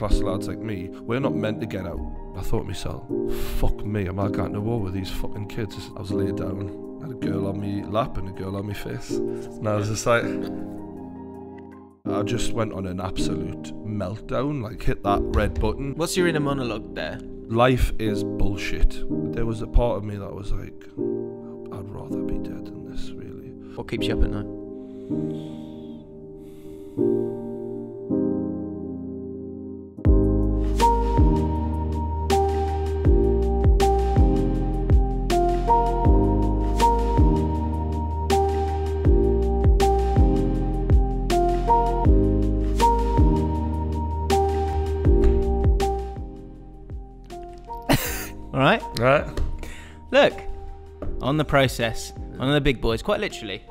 class lads like me, we're not meant to get out. I thought to myself, fuck me, am I going to war with these fucking kids? I was laid down, had a girl on me lap and a girl on my face. And I was just like, I just went on an absolute meltdown, like hit that red button. What's your inner monologue there? Life is bullshit. There was a part of me that was like, I'd rather be dead than this, really. What keeps you up at night? Right. Look, on the process, one of the big boys, quite literally.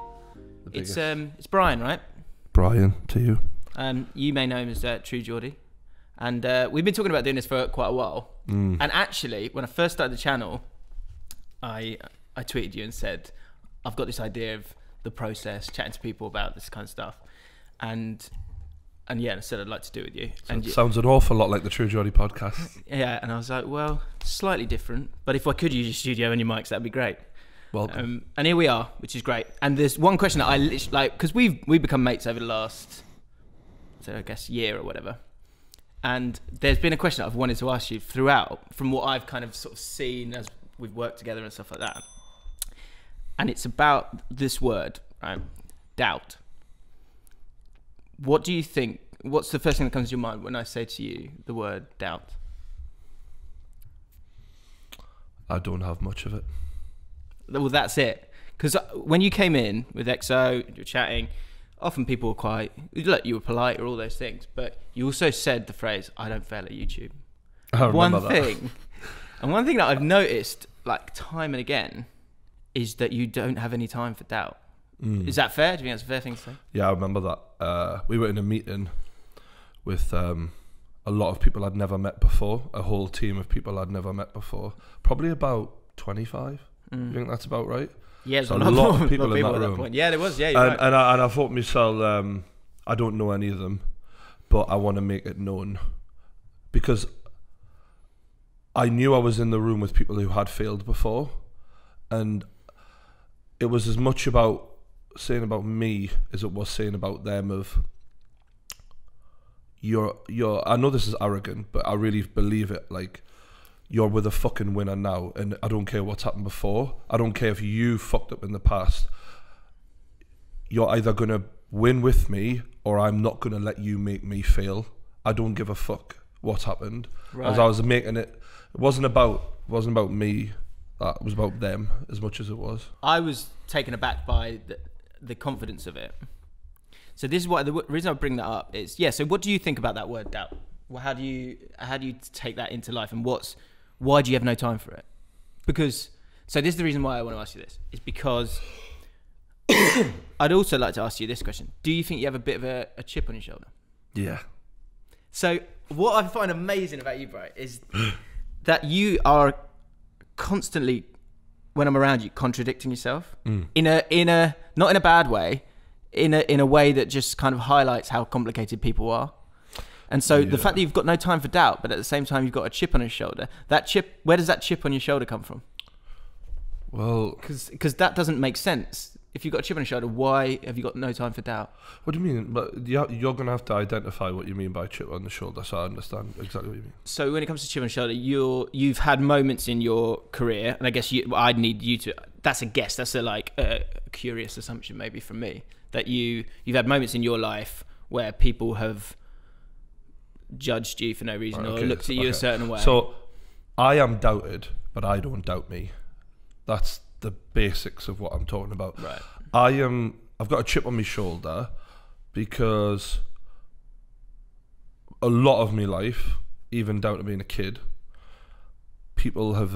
It's Brian, right? Brian, to you. You may know him as True Geordie, and we've been talking about doing this for quite a while. And actually, when I first started the channel, I tweeted you and said, I've got this idea of the process, chatting to people about this kind of stuff, and yeah, I said I'd like to do it with you. And sounds an awful lot like the True Geordie podcast. Yeah, and I was like, well, slightly different, but if I could use your studio and your mics, that'd be great. Welcome. And here we are, which is great. And there's one question that I literally, like, because we've become mates over the last, so I guess, year or whatever. And there's been a question that I've wanted to ask you throughout, from what I've kind of sort of seen as we've worked together and stuff like that. And it's about this word, right? Doubt. What do you think, what's the first thing that comes to your mind when I say to you the word doubt? I don't have much of it. Well, that's it. Because when you came in with XO, you're chatting, often people were quite, look, you were polite or all those things, but you also said the phrase, I don't fail at YouTube. I remember that. And one thing that I've noticed, like time and again, is that you don't have any time for doubt. Is that fair? Do you think that's a fair thing to say? Yeah, I remember that. We were in a meeting with a lot of people I'd never met before, a whole team of people I'd never met before, probably about 25. You think that's about right? Yeah, so a lot of people in that room. Point. Yeah, there was. Yeah, you're right. And I thought to myself, I don't know any of them, but I want to make it known, because I knew I was in the room with people who had failed before, and it was as much about saying about me as it was saying about them. Of you're I know this is arrogant, but I really believe it, like, you're with a fucking winner now, and I don't care what's happened before. I don't care if you fucked up in the past. You're either gonna win with me, or I'm not gonna let you make me fail. I don't give a fuck what's happened. Right. As I was making it, it wasn't about me. That was about them as much as it was. I was taken aback by the confidence of it. So this is why the reason I bring that up is, yeah. So what do you think about that word doubt? Well, how do you take that into life, and why do you have no time for it? Because, so this is the reason why I want to ask you this, is because I'd also like to ask you this question. Do you think you have a bit of a chip on your shoulder? Yeah. So what I find amazing about you, bro, is that you are constantly, when I'm around you, contradicting yourself in a not in a bad way, in a way that just kind of highlights how complicated people are. And so the fact that you've got no time for doubt, but at the same time you've got a chip on your shoulder, that chip, where does that chip on your shoulder come from? Well, because that doesn't make sense. If you've got a chip on your shoulder, why have you got no time for doubt? What do you mean? But you're going to have to identify what you mean by chip on the shoulder, so I understand exactly what you mean. So when it comes to chip on the shoulder, you've had moments in your career, and I guess I'd need you to, that's a guess, that's a curious assumption maybe from me, that you've had moments in your life where people have judged you for no reason, or looked at you a certain way. So I am doubted, but I don't doubt me. That's the basics of what I'm talking about. Right. I've got a chip on my shoulder because a lot of my life, even down to being a kid, people have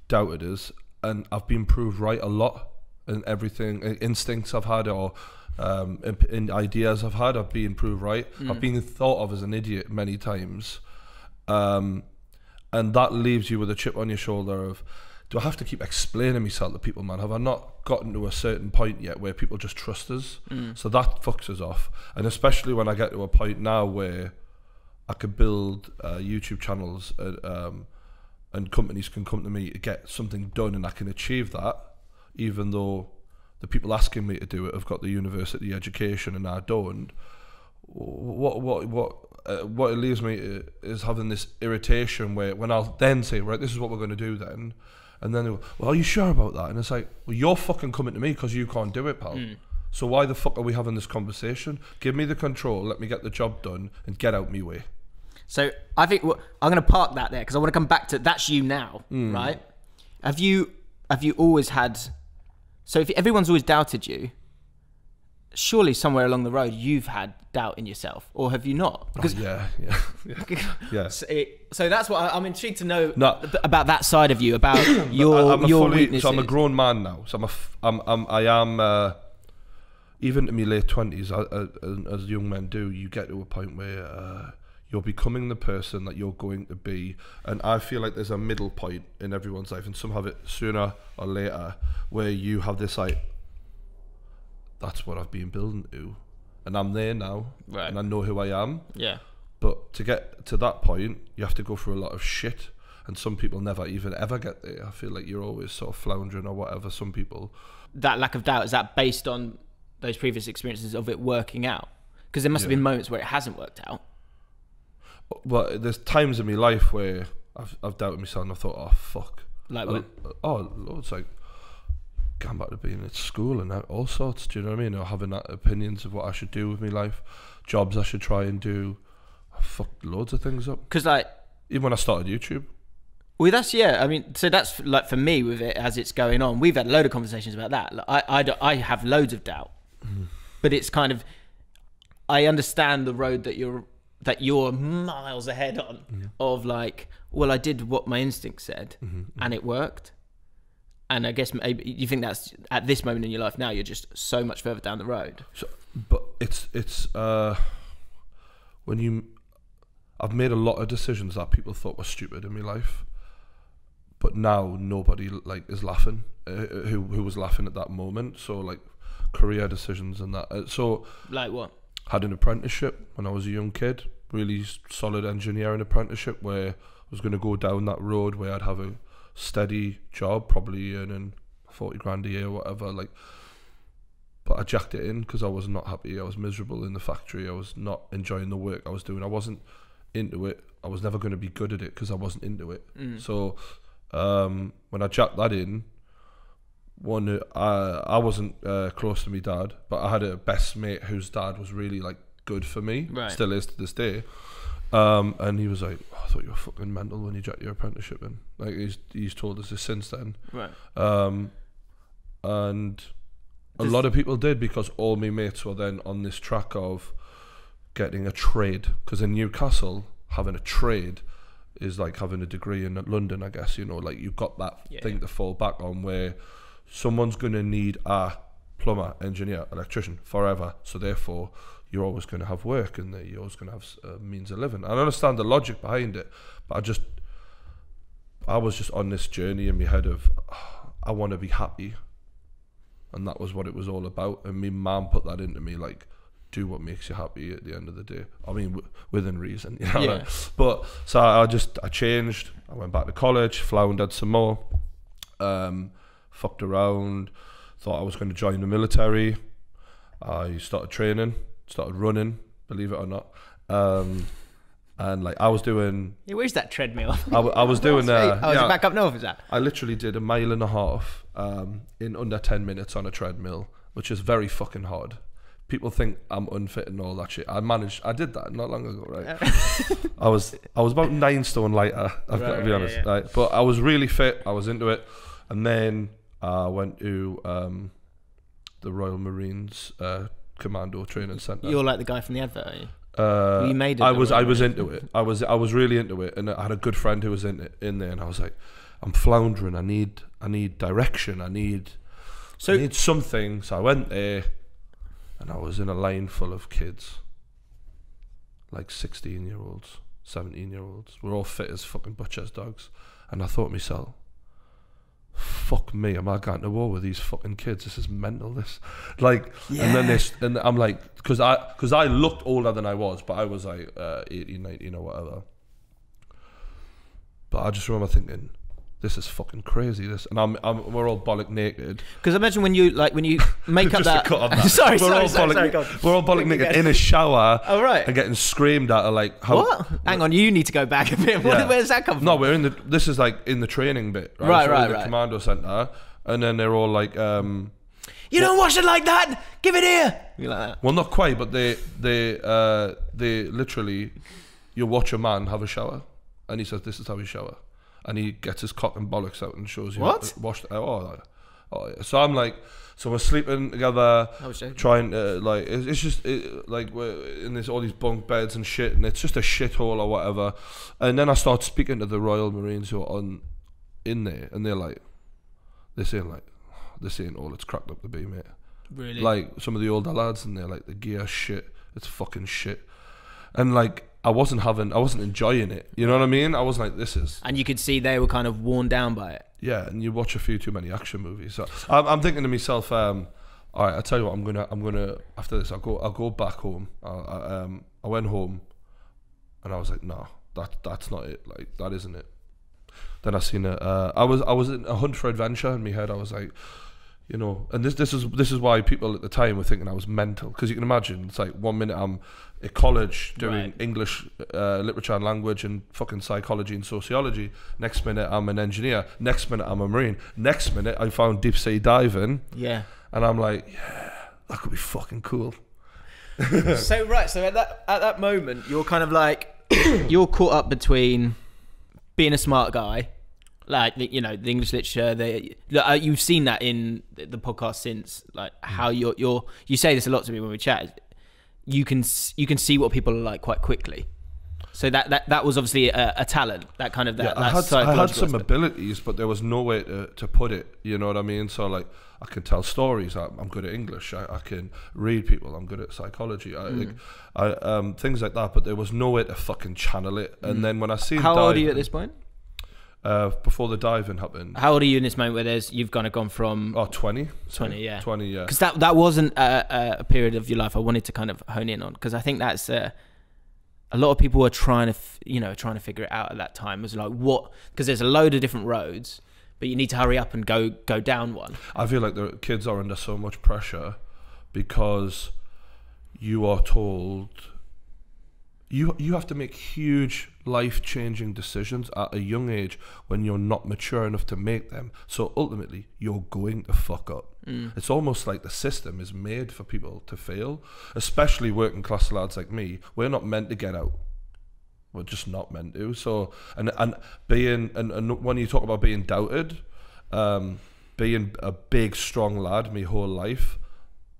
doubted us, and I've been proved right a lot in everything, instincts I've had, or in ideas I've had, I've been proved right. I've been thought of as an idiot many times, and that leaves you with a chip on your shoulder of, do I have to keep explaining myself to people, man? Have I not gotten to a certain point yet where people just trust us? So that fucks us off. And especially when I get to a point now where I could build YouTube channels and companies can come to me to get something done, and I can achieve that, even though the people asking me to do it have got the university education and I don't. What it leaves me is having this irritation where when I'll then say, right, this is what we're going to do then, and then they go, well, are you sure about that? And it's like, well, you're fucking coming to me because you can't do it, pal. So why the fuck are we having this conversation? Give me the control, let me get the job done, and get out me way. So I think I'm going to park that there because I want to come back to that's you now, right? Have you always had? So if everyone's always doubted you, surely somewhere along the road you've had doubt in yourself, or have you not? Because yeah. So that's what I'm intrigued to know about that side of you, about your weaknesses. So I'm a grown man now. So I am. Even in my late 20s, as young men do, you get to a point where you're becoming the person that you're going to be, and I feel like there's a middle point in everyone's life, and some have it sooner or later, where you have this like, that's what I've been building to, and I'm there now, right, and I know who I am. Yeah. But to get to that point, you have to go through a lot of shit, and some people never even ever get there. I feel like you're always sort of floundering or whatever. Some people. That lack of doubt, is that based on those previous experiences of it working out? Because there must have been moments where it hasn't worked out. Well, there's times in my life where I've doubted myself and I thought, oh fuck, like what? Oh Lord, it's like going back to being at school and all sorts. Do you know what I mean? Or having that opinions of what I should do with my life, jobs I should try and do. I fucked loads of things up. Because like even when I started YouTube. Well, I mean, so that's like for me with it as it's going on. We've had a load of conversations about that. Like, I have loads of doubt. But it's kind of, I understand the road that you're miles ahead on, of like, well, I did what my instinct said and it worked. And I guess maybe you think that's at this moment in your life now, you're just so much further down the road. So, but it's I've made a lot of decisions that people thought were stupid in my life, but now nobody like is laughing who was laughing at that moment. So like, career decisions and that. So like what? Had an apprenticeship when I was a young kid, really solid engineering apprenticeship, where I was going to go down that road where I'd have a steady job, probably earning 40 grand a year or whatever, like, but I jacked it in because I was not happy. I was miserable in the factory. I was not enjoying the work I was doing. I wasn't into it. I was never going to be good at it because I wasn't into it. So when I jacked that in, I wasn't close to my dad, but I had a best mate whose dad was really like good for me, still is to this day. And he was like, oh, I thought you were fucking mental when you jacked your apprenticeship in. Like he's told us this since then. And a lot of people did, because all my mates were then on this track of getting a trade, because in Newcastle having a trade is like having a degree in London, I guess. You know, like you've got that thing to fall back on, where someone's going to need a plumber, engineer, electrician forever, so therefore you're always going to have work and you're always going to have a means of living. I understand the logic behind it, but I was just on this journey in my head of I want to be happy, and that was what it was all about. And my mum put that into me, like, do what makes you happy at the end of the day. I mean, within reason, you know. Like, but so I changed. I went back to college, floundered some more, fucked around, thought I was going to join the military. I started training, started running, believe it or not. And like I was doing, where's that treadmill? I was doing. Is it back up north? Is that? I literally did 1.5 miles in under 10 minutes on a treadmill, which is very fucking hard. People think I'm unfit and all that shit. I did that not long ago, right? I was about 9 stone lighter. I've got to be honest, right? But I was really fit. I was into it, and then I went to the Royal Marines Commando Training Centre. You're like the guy from the advert, are you? You made it. I was into it. I was really into it, and I had a good friend who was in there, and I was like, I'm floundering. I need direction. I need something. So I went there, and I was in a line full of kids, like fuck me, am I going to war with these fucking kids? This is mental. This, like, and then this, and I'm like, because I looked older than I was, but I was like 18, 19 or whatever. But I just remember thinking, this is fucking crazy. This, and we're all bollock naked. Because imagine when you make up that. Sorry, we're all bollock naked in a shower. Oh right. And getting screamed at. Like, how, what? Hang on, you need to go back a bit. Yeah. Where does that come from? No, we're in the. This is like in the training bit, right? We're in the commando center, and then they're all like, "You don't wash it like that. Give it here." You like that? Well, not quite, but they literally, you watch a man have a shower, and he says, "This is how you shower." And he gets his cock and bollocks out and shows you what? Washed. Oh, yeah. So I'm like, so we're sleeping together, trying to like, it's just like we're in all these bunk beds and shit, and it's just a shithole or whatever. And then I start speaking to the Royal Marines who are in there, and they're like, this ain't all it's cracked up to be, mate. Really? Like some of the older lads, and they're like, the gear shit, it's fucking shit, and like. I wasn't enjoying it. You know what I mean? I was like, this is. And you could see they were kind of worn down by it. Yeah, and you watch a few too many action movies. So I'm thinking to myself, all right, I'll tell you what, I'm gonna after this, I'll go back home. I went home, and I was like, no, that's not it. Like that isn't it. Then I seen it. I was in a hunt for adventure in my head. I was like, you know, and this is why people at the time were thinking I was mental, because you can imagine it's like 1 minute I'm at college doing English literature and language and fucking psychology and sociology, next minute I'm an engineer, next minute I'm a marine, next minute I found deep sea diving, and I'm like, yeah, that could be fucking cool. So at that moment you're kind of like you're caught up between being a smart guy, like, you know, the English literature, you've seen that in the podcast since, like how you say this a lot to me when we chat. You can see what people are like quite quickly. So that was obviously a talent. That kind of that. I had some abilities, but there was no way to put it. You know what I mean? So like, I can tell stories. I'm good at English. I can read people. I'm good at psychology. I things like that. But there was no way to fucking channel it. And then when I see how old are you at this point? Before the diving happened. How old are you in this moment where you've kind of gone from 20? 20, yeah. 20, yeah. Because that wasn't a period of your life I wanted to kind of hone in on, because I think that's a lot of people were trying to figure it out at that time. It was like, what? Because there's a load of different roads, but you need to hurry up and go down one. I feel like the kids are under so much pressure because you are told you have to make huge life-changing decisions at a young age when you're not mature enough to make them. So ultimately, you're going to fuck up. It's almost like the system is made for people to fail, especially working class lads like me. We're not meant to get out. We're just not meant to. So and when you talk about being doubted, being a big strong lad my whole life,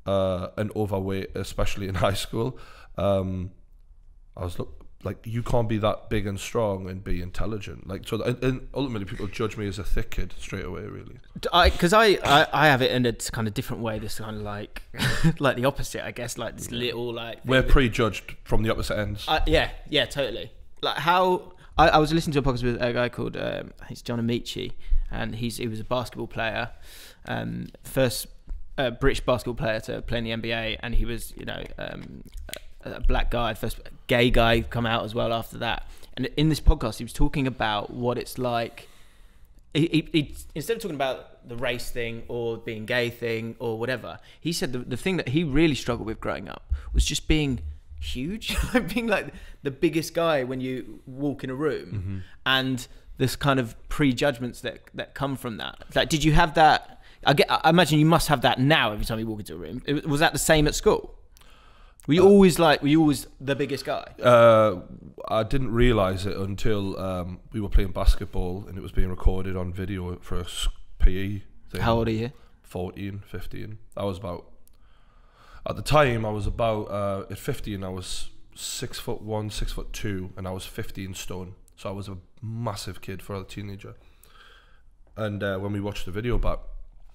and overweight, especially in high school, I was like, you can't be that big and strong and be intelligent. Like, so and ultimately people judge me as a thick kid straight away, really. Because I have it in a kind of different way. This kind of like like the opposite, I guess. Like this little like we're prejudged from the opposite ends. Yeah, totally. Like how I was listening to a podcast with a guy called I think it's John Amici, and he was a basketball player, first British basketball player to play in the NBA, and he was a black guy, first gay guy come out as well after that. And in this podcast, he was talking about what it's like. He instead of talking about the race thing or being gay thing or whatever, he said the thing that he really struggled with growing up was just being huge, being like the biggest guy when you walk in a room, and this kind of prejudgments that come from that. Like, did you have that? I imagine you must have that now every time you walk into a room. Was that the same at school? Were you always the biggest guy? I didn't realise it until we were playing basketball and it was being recorded on video for a PE thing. How old are you? 14, 15. At the time, I was about, at 15, I was 6'1", 6'2", and I was 15 stone. So I was a massive kid for a teenager. And when we watched the video back,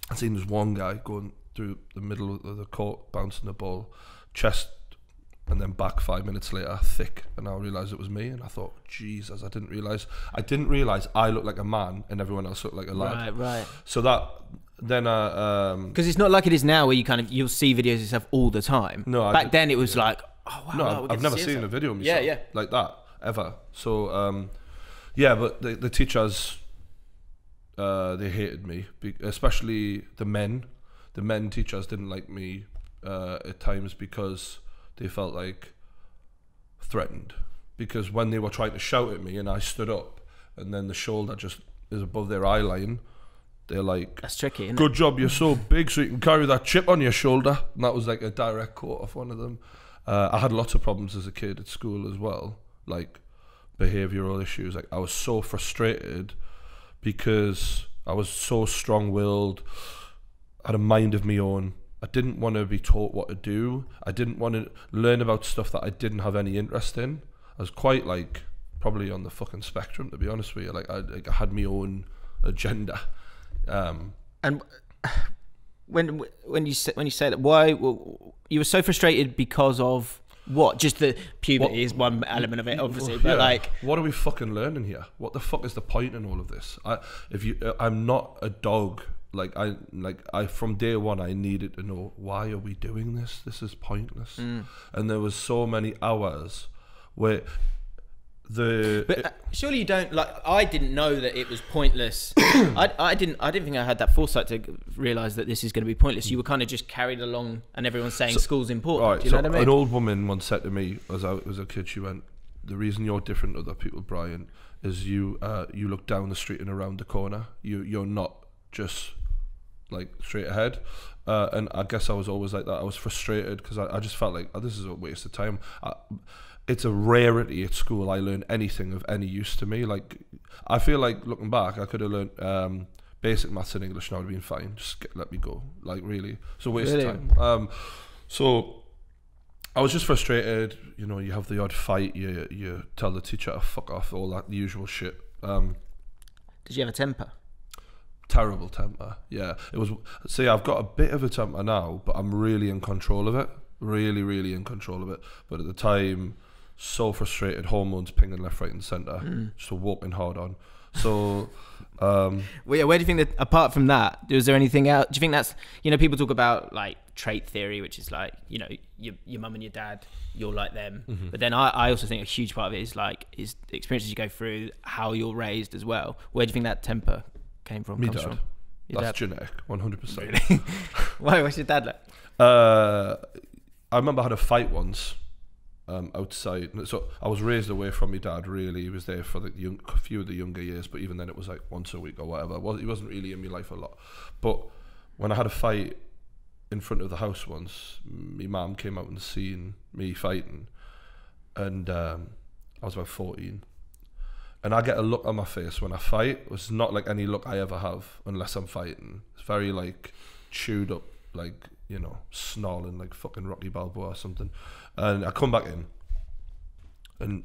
I seen this one guy going through the middle of the court, bouncing the ball, chest and then back 5 minutes later, thick, and I realised it was me, and I thought, Jesus, I didn't realise I looked like a man and everyone else looked like a lad. Right. So that, then because it's not like it is now where you'll see videos of yourself all the time. No, back then it was like, oh wow, no, I've never seen a video of myself like that ever. So but the teachers, they hated me, especially the men. The men teachers didn't like me at times because they felt like threatened, because when they were trying to shout at me and I stood up and then the shoulder just is above their eye line, they're like, that's tricky, isn't good job, you're so big so you can carry that chip on your shoulder. And that was like a direct quote off one of them. I had lots of problems as a kid at school as well, like behavioural issues. Like I was so frustrated because I was so strong-willed, had a mind of my own. I didn't want to be taught what to do. I didn't want to learn about stuff that I didn't have any interest in. I was quite like probably on the fucking spectrum, to be honest with you. Like I had my own agenda. And when you say that, why you were so frustrated because of what? Just the puberty is one element of it, obviously. But like, what are we fucking learning here? What the fuck is the point in all of this? I'm not a dog. Like I from day one I needed to know, why are we doing this? This is pointless. And there was so many hours where surely you don't, like, I didn't know that it was pointless. I didn't think I had that foresight to realise that this is going to be pointless. You were kind of just carried along and everyone's saying school's important. Right, do you know what I mean? An old woman once said to me as I was a kid, she went, the reason you're different to other people, Brian, is you look down the street and around the corner. You're not just like straight ahead. And I guess I was always like that. I was frustrated because I just felt like, this is a waste of time. It's a rarity at school I learned anything of any use to me. Like I feel like looking back, I could have learned basic maths and English and I would have been fine. Just let me go. Like really, it's a waste of time. So I was just frustrated. You know, you have the odd fight. You tell the teacher to fuck off. All that, the usual shit. Did you have a temper? Terrible temper. Yeah, it was. See, I've got a bit of a temper now, but I'm really in control of it. Really in control of it. But at the time, so frustrated, hormones pinging left, right, and centre. Just walking hard on. So, well, yeah. Where do you think that? Apart from that, is there anything else? Do you think that's, you know, people talk about like trait theory, which is like, you know, your mum and your dad, you're like them. But then I also think a huge part of it is like the experiences you go through, how you're raised as well. Where do you think that temper came from? Me dad. That's genetic, 100%. Really? Why? What's your dad like? I remember I had a fight once outside. So I was raised away from my dad, really. He was there for a few of the younger years, but even then it was like once a week or whatever. He wasn't really in my life a lot. But when I had a fight in front of the house once, my mum came out and seen me fighting. And I was about 14. And I get a look on my face when I fight. It's not like any look I ever have unless I'm fighting. It's very like chewed up, like, you know, snarling like fucking Rocky Balboa or something. And I come back in and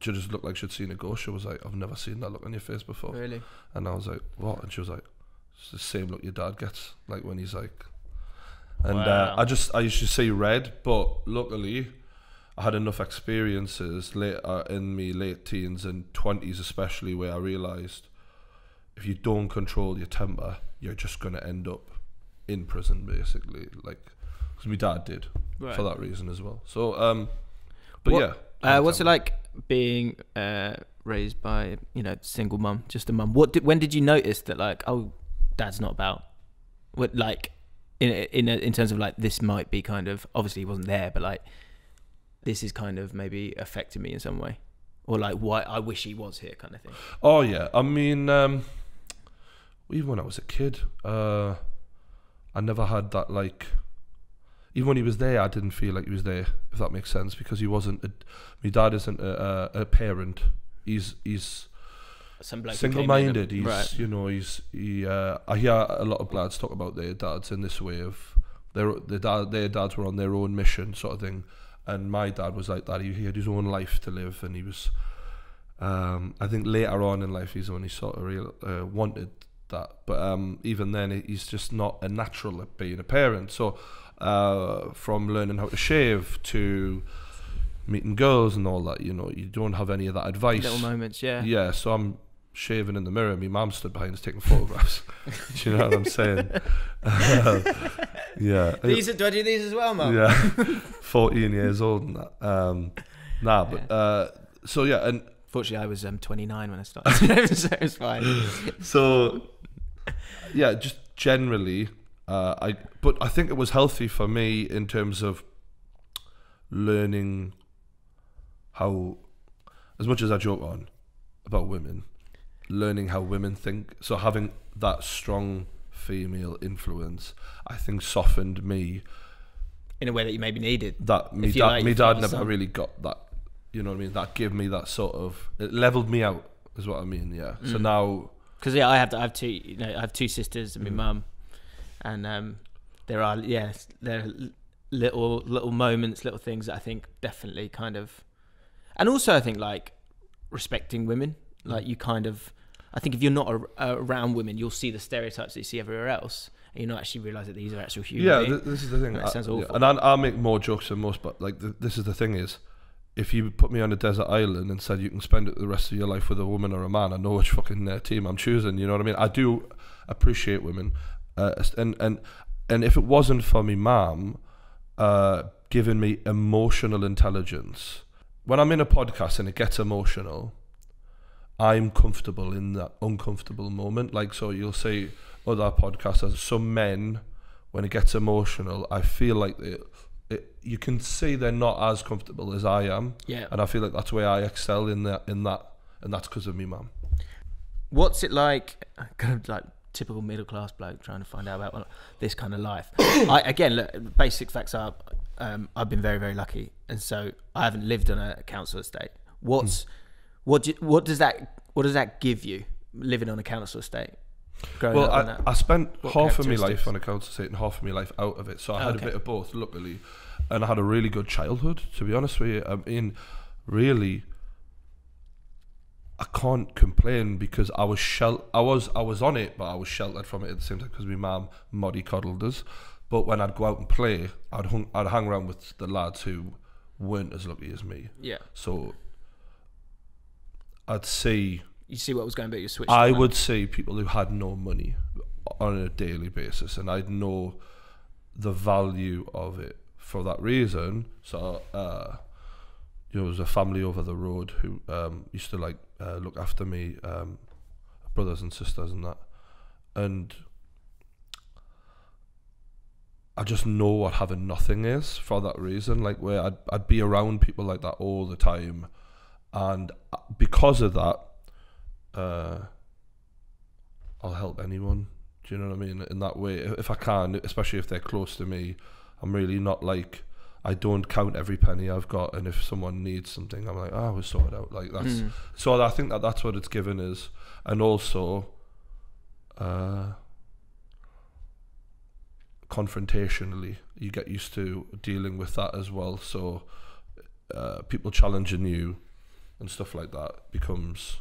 she just looked like she'd seen a ghost. She was like, I've never seen that look on your face before. Really? And I was like, what? And she was like, it's the same look your dad gets, like when he's like... And wow. I used to see red, but luckily I had enough experiences later in me late teens and 20s especially, where I realised if you don't control your temper, you're just going to end up in prison, basically. Like, because my dad did, for that reason as well. So, what's it like being raised by, you know, single mum, just a mum? When did you notice that, like, oh, dad's not about, what, like, in terms of like, this might be kind of, obviously he wasn't there, but like, this is kind of maybe affecting me in some way, or like, why I wish he was here, kind of thing? Oh yeah, I mean, even when I was a kid, I never had that, like, even when he was there, I didn't feel like he was there, if that makes sense, because he wasn't. My dad isn't a parent. He's single-minded. He's right. You know, I hear a lot of lads talk about their dads in this way of their dads were on their own mission, sort of thing. And my dad was like that. He had his own life to live, and he was. I think later on in life, he's only sort of wanted that, but even then, he's just not a natural at being a parent. So, from learning how to shave to meeting girls and all that, you know, you don't have any of that advice. Little moments, yeah. Yeah, so I'm shaving in the mirror. My mum stood behind us taking photographs. Do you know what I'm saying? Yeah. Do I do these as well, Mum? Yeah. 14 years old and that. So yeah, and fortunately I was 29 when I started, so it's fine. So yeah, just generally, but I think it was healthy for me in terms of learning how, as much as I joke on about women, learning how women think. So having that strong female influence, I think, softened me in a way that you maybe needed. That me dad never really got that. You know what I mean? That gave me that sort of, it leveled me out, is what I mean. Yeah. So now, because I have two sisters and my mum, and there are little moments, little things that I think definitely kind of, and also I think like respecting women, like you kind of, I think if you're not around women, you'll see the stereotypes that you see everywhere else, and you not actually realise that these are actual human beings. Yeah, this is the thing. That sounds awful. And I'll make more jokes than most, but like this is the thing is, if you put me on a desert island and said you can spend the rest of your life with a woman or a man, I know which fucking team I'm choosing. You know what I mean? I do appreciate women, and if it wasn't for me mum giving me emotional intelligence, when I'm in a podcast and it gets emotional, I'm comfortable in that uncomfortable moment. Like, so you'll see other podcasters, some men, when it gets emotional, I feel like you can see they're not as comfortable as I am. Yeah. And I feel like that's where I excel in that, and that's because of me mum. What's it like, kind of like typical middle class bloke trying to find out about this kind of life? Look, basic facts are, I've been very, very lucky, and so I haven't lived on a council estate. What does that give you, living on a council estate? Well, I spent half of my life on a council estate and half of my life out of it, so I had a bit of both, luckily, and I had a really good childhood. To be honest with you, I mean, really, I can't complain because I was I was on it, but I was sheltered from it at the same time because my mum mollycoddled us. But when I'd go out and play, I'd hang around with the lads who weren't as lucky as me. Yeah. So I'd see. You see what was going, but you switched. I would see people who had no money on a daily basis, and I'd know the value of it for that reason. So, there was a family over the road who used to look after me, brothers and sisters and that, and I just know what having nothing is for that reason. Like, where I'd be around people like that all the time, and because of that, I'll help anyone. Do you know what I mean? In that way, if I can, especially if they're close to me, I'm really not like, I don't count every penny I've got, and if someone needs something, I'm like, we'll sort it out. Like, that's so I think that's what it's given us, and also confrontationally, you get used to dealing with that as well. So people challenging you and stuff like that becomes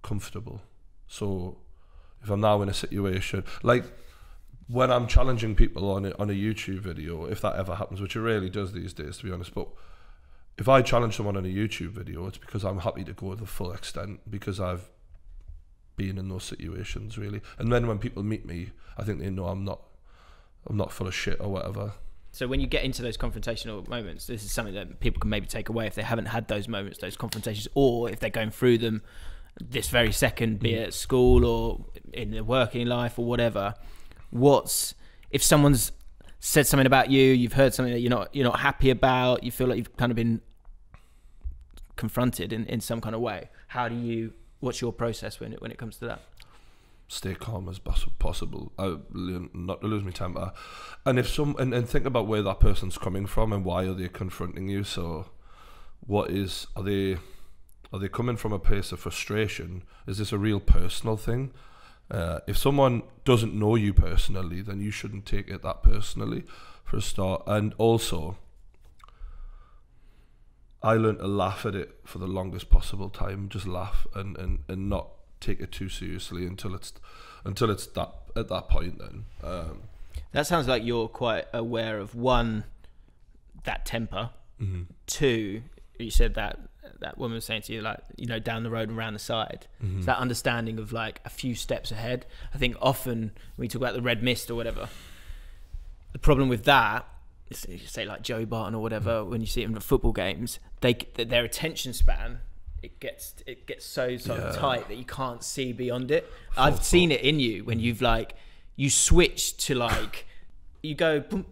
comfortable. So if I'm now in a situation like when I'm challenging people on a YouTube video, if that ever happens, which it rarely does these days, to be honest, but if I challenge someone on a YouTube video, it's because I'm happy to go to the full extent, because I've been in those situations, really. And then when people meet me, I think they know I'm not full of shit or whatever. So when you get into those confrontational moments, this is something that people can maybe take away if they haven't had those moments, those confrontations, or if they're going through them this very second, be it at school or in their working life or whatever. If someone's said something about you, you've heard something that you're not happy about, you feel like you've kind of been confronted in some kind of way, what's your process when it comes to that? Stay calm as possible. Not to lose my temper, and and think about where that person's coming from and why are they confronting you. So, are they coming from a place of frustration? Is this a real personal thing? If someone doesn't know you personally, then you shouldn't take it that personally, for a start. And also, I learned to laugh at it for the longest possible time. Just laugh and not take it too seriously until it's that at that point. Then that sounds like you're quite aware of, one, that temper, two, you said that woman was saying to you, like, you know, down the road and around the side. It's that understanding of like a few steps ahead. I think often when we talk about the red mist or whatever, the problem with that is, you say like Joey Barton or whatever, when you see them at football games, their attention span, it gets so tight that you can't see beyond it. I've seen it in you when you've like, you switch to like, you go boom.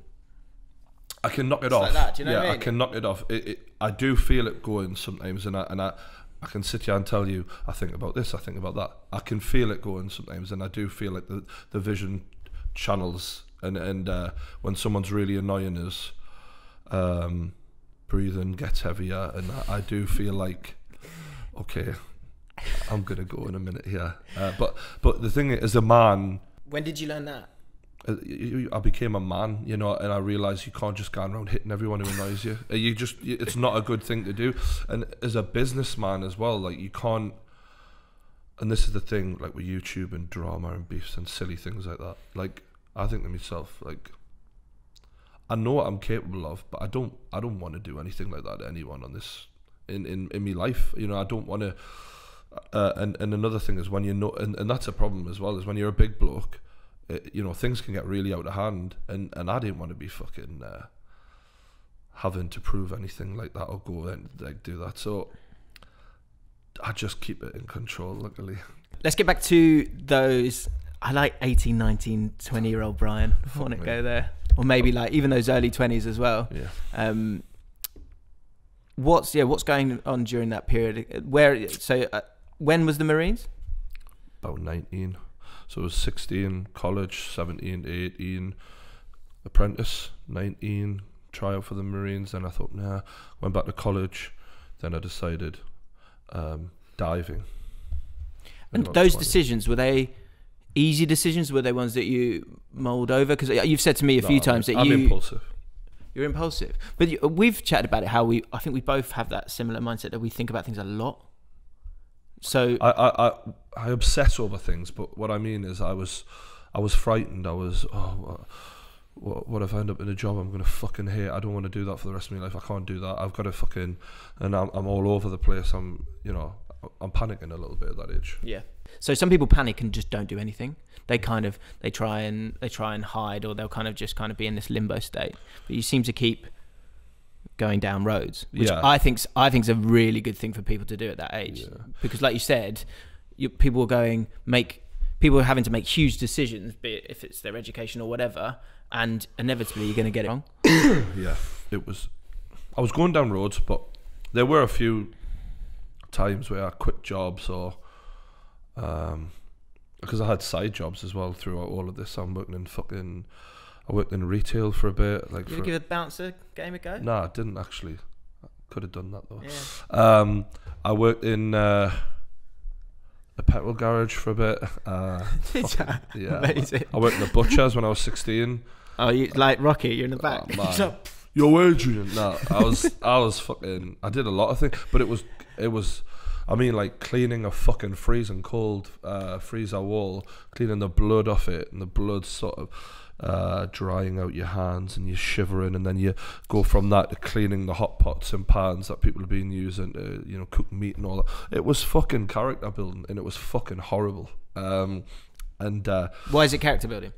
I can knock it off. Like that, do you know what I mean? I can knock it off. I do feel it going sometimes, and I can sit here and tell you, I think about this, I think about that. I can feel it going sometimes, and I do feel like the vision channels, and when someone's really annoying us, breathing gets heavier, and I do feel like, okay, I'm gonna go in a minute here. But the thing is, as a man, when did you learn that? I became a man, you know, and I realised you can't just go around hitting everyone who annoys you. It's not a good thing to do. And as a businessman as well, like, you can't, and this is the thing, like with YouTube and drama and beefs and silly things like that, like, I think to myself, like, I know what I'm capable of, but I don't want to do anything like that to anyone on this, in my life, you know. I don't want to, and another thing is when you know, and that's a problem as well, is when you're a big bloke, you know, things can get really out of hand, and I didn't want to be fucking having to prove anything like that or go and like do that. So I just keep it in control, luckily. Let's get back to those. I like 18, 19, 20-year-old Brian. I want to go there, or maybe like even those early 20s as well. Yeah. What's going on during that period? When was the Marines? About 19. So it was 16, college, 17 to 18, apprentice, 19, try out for the Marines. Then I thought, nah, went back to college. Then I decided diving. And those decisions, were they easy decisions? Were they ones that you mulled over? Because you've said to me a few times that I'm impulsive. You're impulsive. But we've chatted about it, how I think we both have that similar mindset that we think about things a lot. So I obsess over things, but what I mean is I was frightened. I was, what if I end up in a job I'm going to fucking hate? I don't want to do that for the rest of my life. I can't do that. I've got to fucking, and I'm all over the place. I'm panicking a little bit at that age. Yeah. So some people panic and just don't do anything. They try and hide, or they'll kind of be in this limbo state. But you seem to keep going down roads, which I think's a really good thing for people to do at that age, because like you said, people are having to make huge decisions, be it if it's their education or whatever, and inevitably you're going to get it wrong. Yeah, I was going down roads, but there were a few times where I quit jobs, or because I had side jobs as well throughout all of this. I worked in retail for a bit. Like, did you give a bouncer game a go? No, I didn't actually. I could have done that though. Yeah. I worked in a petrol garage for a bit. Yeah. Amazing. I worked in the butcher's when I was 16. Oh, you like Rocky? You're in the back. Oh, yo, Adrian. No, I was fucking. I did a lot of things, but it was. I mean, like cleaning a fucking freezing cold freezer wall, cleaning the blood off it, and the blood sort of drying out your hands, and you're shivering, and then you go from that to cleaning the hot pots and pans that people have been using to, you know, cook meat and all that. It was fucking character building, and it was fucking horrible. Why is it character building?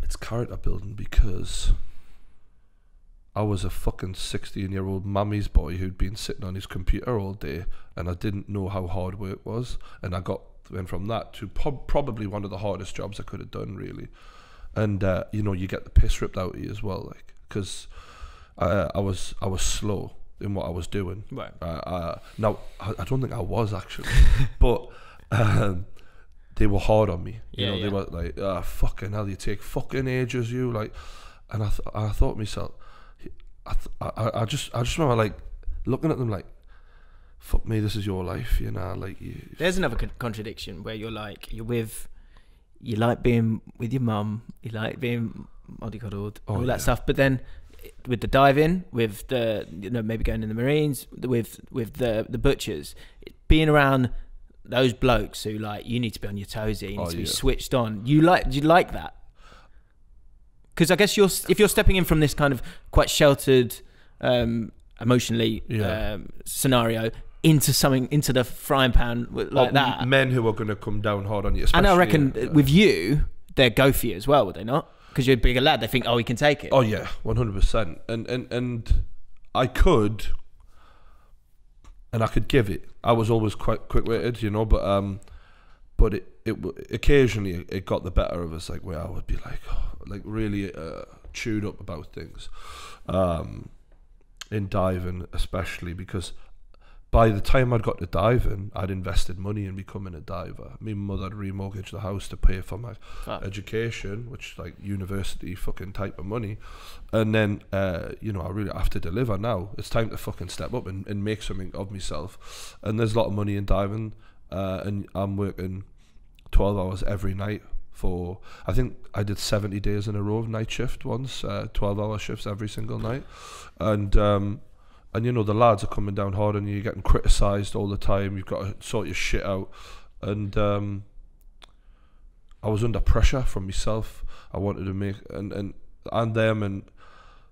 It's character building because I was a fucking 16-year-old mammy's boy who'd been sitting on his computer all day, and I didn't know how hard work was, and I went from that to probably one of the hardest jobs I could have done, really. And you know, you get the piss ripped out of you as well, like, because I was slow in what I was doing. Right. Now I don't think I was actually, but they were hard on me. You know, they were like, fucking hell, you take fucking ages, you like. And I thought to myself, I just remember like looking at them like, fuck me, this is your life, you know, like you. There's another contradiction where you like being with your mum, you like being mollycoddled, all that stuff, but then with the diving, with the, you know, maybe going in the Marines, with the butchers, being around those blokes who like, you need to be on your toes here, you need to be switched on. Do you like that? Because I guess if you're stepping in from this kind of quite sheltered emotionally scenario into the frying pan like that. Men who are going to come down hard on you. And I reckon with you, they'd go for you as well, would they not? Because you're a bigger lad. They think, oh, he can take it. Oh yeah, 100%. And I could, and I could give it. I was always quite quick-witted, you know, but it occasionally it got the better of us, like where I would be like really chewed up about things, in diving especially, because by the time I'd got to diving, I'd invested money in becoming a diver. My mother had remortgaged the house to pay for my education, which like university fucking type of money. And then, you know, I really have to deliver now. It's time to fucking step up and make something of myself. And there's a lot of money in diving, and I'm working 12 hours every night for, I think I did 70 days in a row of night shift once, 12-hour shifts every single night. And you know, the lads are coming down hard on you, you're getting criticised all the time, you've got to sort your shit out. And I was under pressure from myself. I wanted to make, and them, and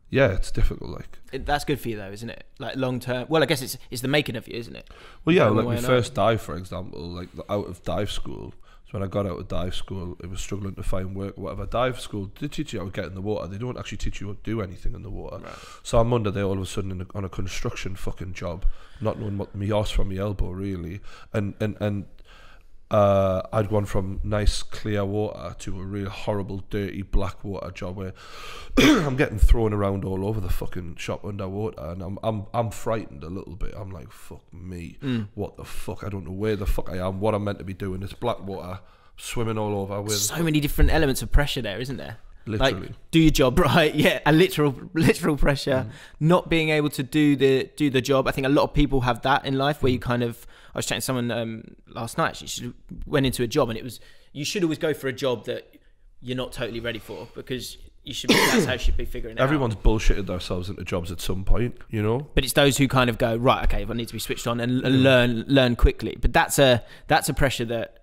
yeah, it's difficult. Like that's good for you though, isn't it? Like long term. Well, I guess it's the making of you, isn't it? Well, yeah, like my first dive, for example, like out of dive school. When I got out of dive school, it was struggling to find work, whatever. Dive school, they teach you how to get in the water. They don't actually teach you how to do anything in the water. Right. So I'm under there all of a sudden on a construction fucking job, not knowing what my arse from my elbow really. And I'd gone from nice clear water to a real horrible dirty black water job where I'm getting thrown around all over the fucking shop underwater, and I'm frightened a little bit. I'm like, fuck me, what the fuck? I don't know where the fuck I am, what I'm meant to be doing. It's black water, swimming all over with so many different elements of pressure there, isn't there? Literally, like, do your job right. Yeah, a literal pressure. Not being able to do the job. I think a lot of people have that in life where you kind of. I was chatting to someone last night. She went into a job, and it was, you should always go for a job that you're not totally ready for, because you should be, that's how you should be figuring it out. Everyone's bullshitted themselves into jobs at some point, you know. But it's those who kind of go, right, okay, if I need to be switched on and learn quickly. But that's a pressure that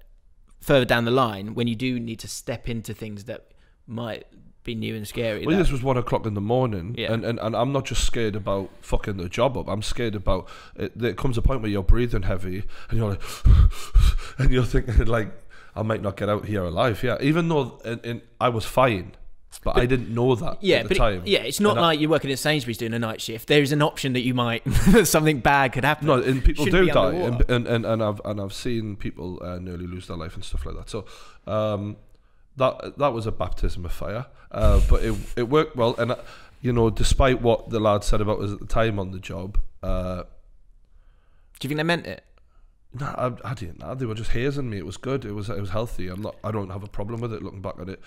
further down the line, when you do need to step into things that might be new and scary. Well, this was 1 o'clock in the morning, and I'm not just scared about fucking the job up. I'm scared about it. There comes a point where you're breathing heavy, and you're like, and you're thinking like, I might not get out here alive. Yeah, even though I was fine, but I didn't know that at the time. It's not like you're working at Sainsbury's doing a night shift. There is an option that you might something bad could happen. No, and people do die, and I've seen people nearly lose their life and stuff like that. So. That was a baptism of fire, but it worked well. And you know, despite what the lad said about us at the time on the job, do you think they meant it? No, I didn't. Nah, they were just hazing me. It was good. It was healthy. I don't have a problem with it. Looking back at it,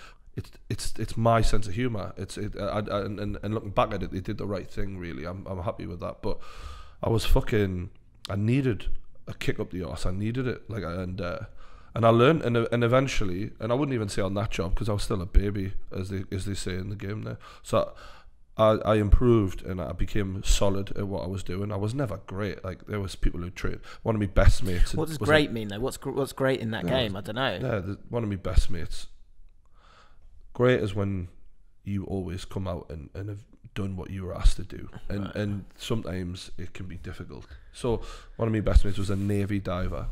it's my sense of humor. And looking back at it, they did the right thing. Really, I'm happy with that. But I needed a kick up the arse. I needed it, and I learned, and eventually, and I wouldn't even say on that job because I was still a baby, as they say in the game there. So I improved and I became solid at what I was doing. I was never great. Like, there was people who trained. One of my best mates. What does great mean though? What's great in that game? I don't know. Yeah, one of my best mates. Great is when you always come out and have done what you were asked to do, and sometimes it can be difficult. So one of my best mates was a Navy diver.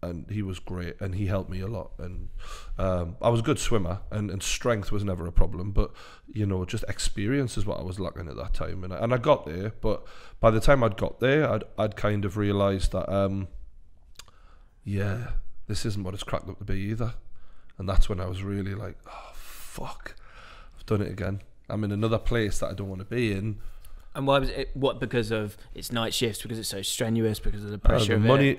And he was great, and he helped me a lot. And I was a good swimmer, and strength was never a problem. But you know, just experience is what I was lacking at that time. And I got there, but by the time I'd got there, I'd kind of realised that, this isn't what it's cracked up to be either. And that's when I was really like, oh fuck, I've done it again. I'm in another place that I don't want to be in. And why was it? What, because of it's night shifts? Because it's so strenuous? Because of the pressure? The money,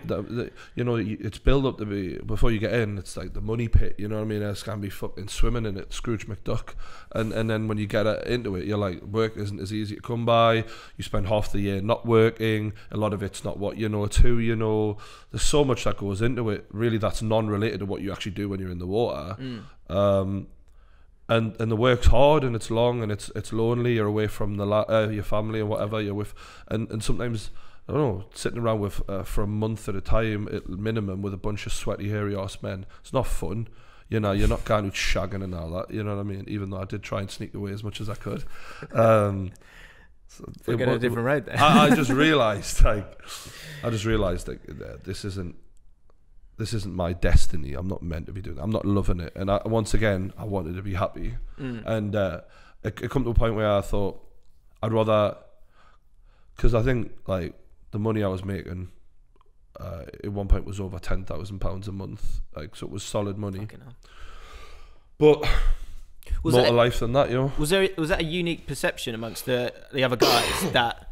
you know, it's built up to be before you get in. It's like the money pit. You know what I mean? It's gonna be fucking swimming in it, Scrooge McDuck. And then when you get into it, you're like, work isn't as easy to come by. You spend half the year not working. A lot of it's not what you know. It's who you know. There's so much that goes into it. Really, that's non-related to what you actually do when you're in the water. And the work's hard and it's long and it's lonely. You're away from your family and whatever you're with, and sometimes, I don't know, sitting around with for a month at a time at minimum with a bunch of sweaty, hairy ass men. It's not fun. You know, you're not going out shagging and all that. You know what I mean? Even though I did try and sneak away as much as I could. So We're going a different road there. I just realised, like, this isn't my destiny. I'm not meant to be doing that. I'm not loving it. And once again, I wanted to be happy. And it come to a point where I thought I'd rather, because I think like the money I was making at one point was over £10,000 a month. Like, so it was solid money. Fucking hell. But Was more that- to life than that, you know. Was that a unique perception amongst the other guys that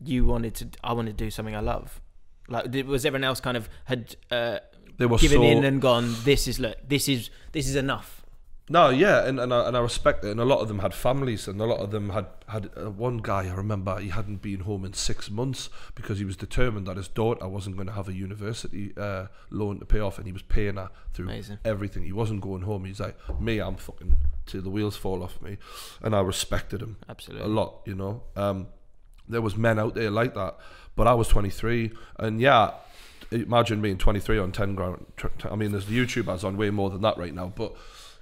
I wanted to do something I love? Like, was everyone else kind of had They were given so in and gone, this is enough? No, yeah, and I respect it. And a lot of them had families, and a lot of them had one guy, I remember, he hadn't been home in 6 months because he was determined that his daughter wasn't going to have a university loan to pay off, and he was paying her through everything. He wasn't going home. He's like, me, I'm fucking till the wheels fall off me. And I respected him Absolutely a lot, you know. There was men out there like that, but I was 23, and yeah, imagine being 23 on 10 grand. I mean, there's YouTubers on way more than that right now, but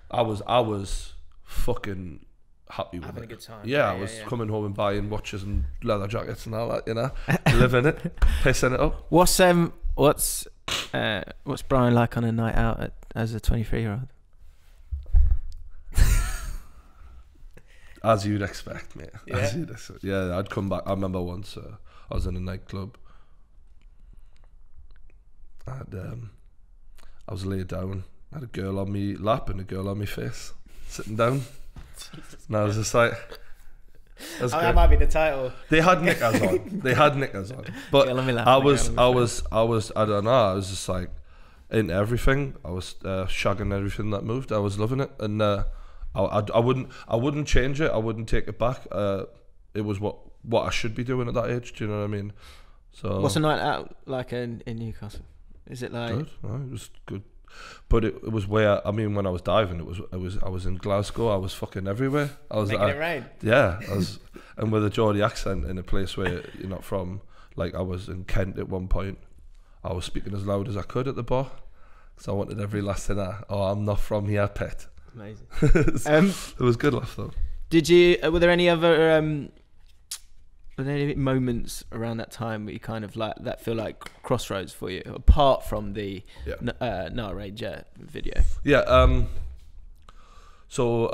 I was fucking happy with having it. a good time. Yeah, I was coming home and buying watches and leather jackets and all that, you know, living it, pissing it up. What's Brian like on a night out as a 23-year-old? As you'd expect, mate. Yeah. As you'd expect. Yeah, I'd come back. I remember once I was in a nightclub and I was laid down. I had a girl on me lap and a girl on me face, sitting down. And I was just like, that's that great. might be the title. They had knickers on. But Girl on me lap I and was, girl on me face. I don't know, I was just like into everything. I was shagging everything that moved. I was loving it, and I wouldn't change it. I wouldn't take it back. It was what I should be doing at that age. Do you know what I mean? So What's a night out like in Newcastle? Is it like good? No, it was good. But it was where, I mean, when I was diving, I was in Glasgow. I was fucking everywhere. I was making it rain? Yeah, I was, and with a Geordie accent in a place where you're not from. Like, I was in Kent at one point. I was speaking as loud as I could at the bar because I wanted every last thing. I'm not from here, pet. Amazing. It was good laugh though. Did you? Were there any other? Were there any moments around that time where you kind of like that feel like crossroads for you, apart from the Nara Jet video? Yeah. So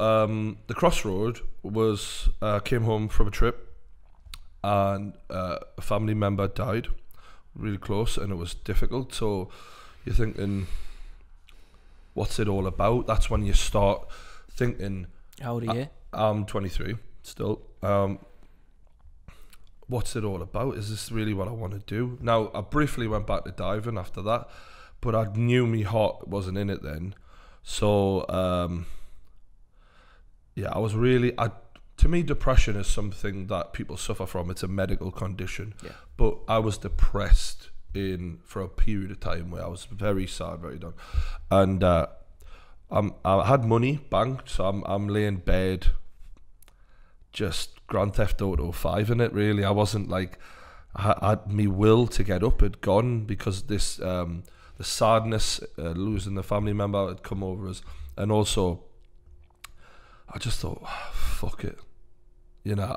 the crossroad was came home from a trip, and a family member died, really close, and it was difficult. So you're thinking, what's it all about? That's when you start thinking. How old are you? I'm 23 still. What's it all about? Is this really what I want to do? Now, I briefly went back to diving after that, but I knew my heart wasn't in it then. So, I was really... to me, depression is something that people suffer from. It's a medical condition. Yeah. But I was depressed for a period of time where I was very sad, very down. And I had money banked, so I'm laying bed, just Grand Theft Auto 5 in it, really. I wasn't like... I had me will to get up had gone because this... the sadness, losing the family member had come over us. And also, I just thought, fuck it. You know,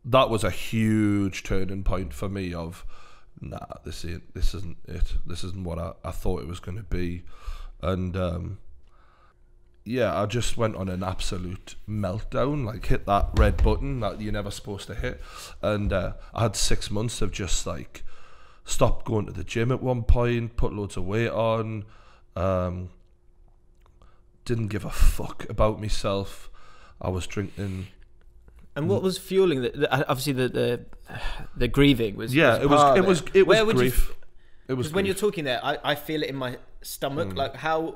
that was a huge turning point for me of, nah, this isn't it. This isn't what I thought it was going to be. And I just went on an absolute meltdown, like hit that red button that you're never supposed to hit. And I had 6 months of just like, stopped going to the gym at one point, put loads of weight on, didn't give a fuck about myself. I was drinking. And what was fueling obviously the grieving was it was grief. It was when you're talking there, I feel it in my stomach. Like, how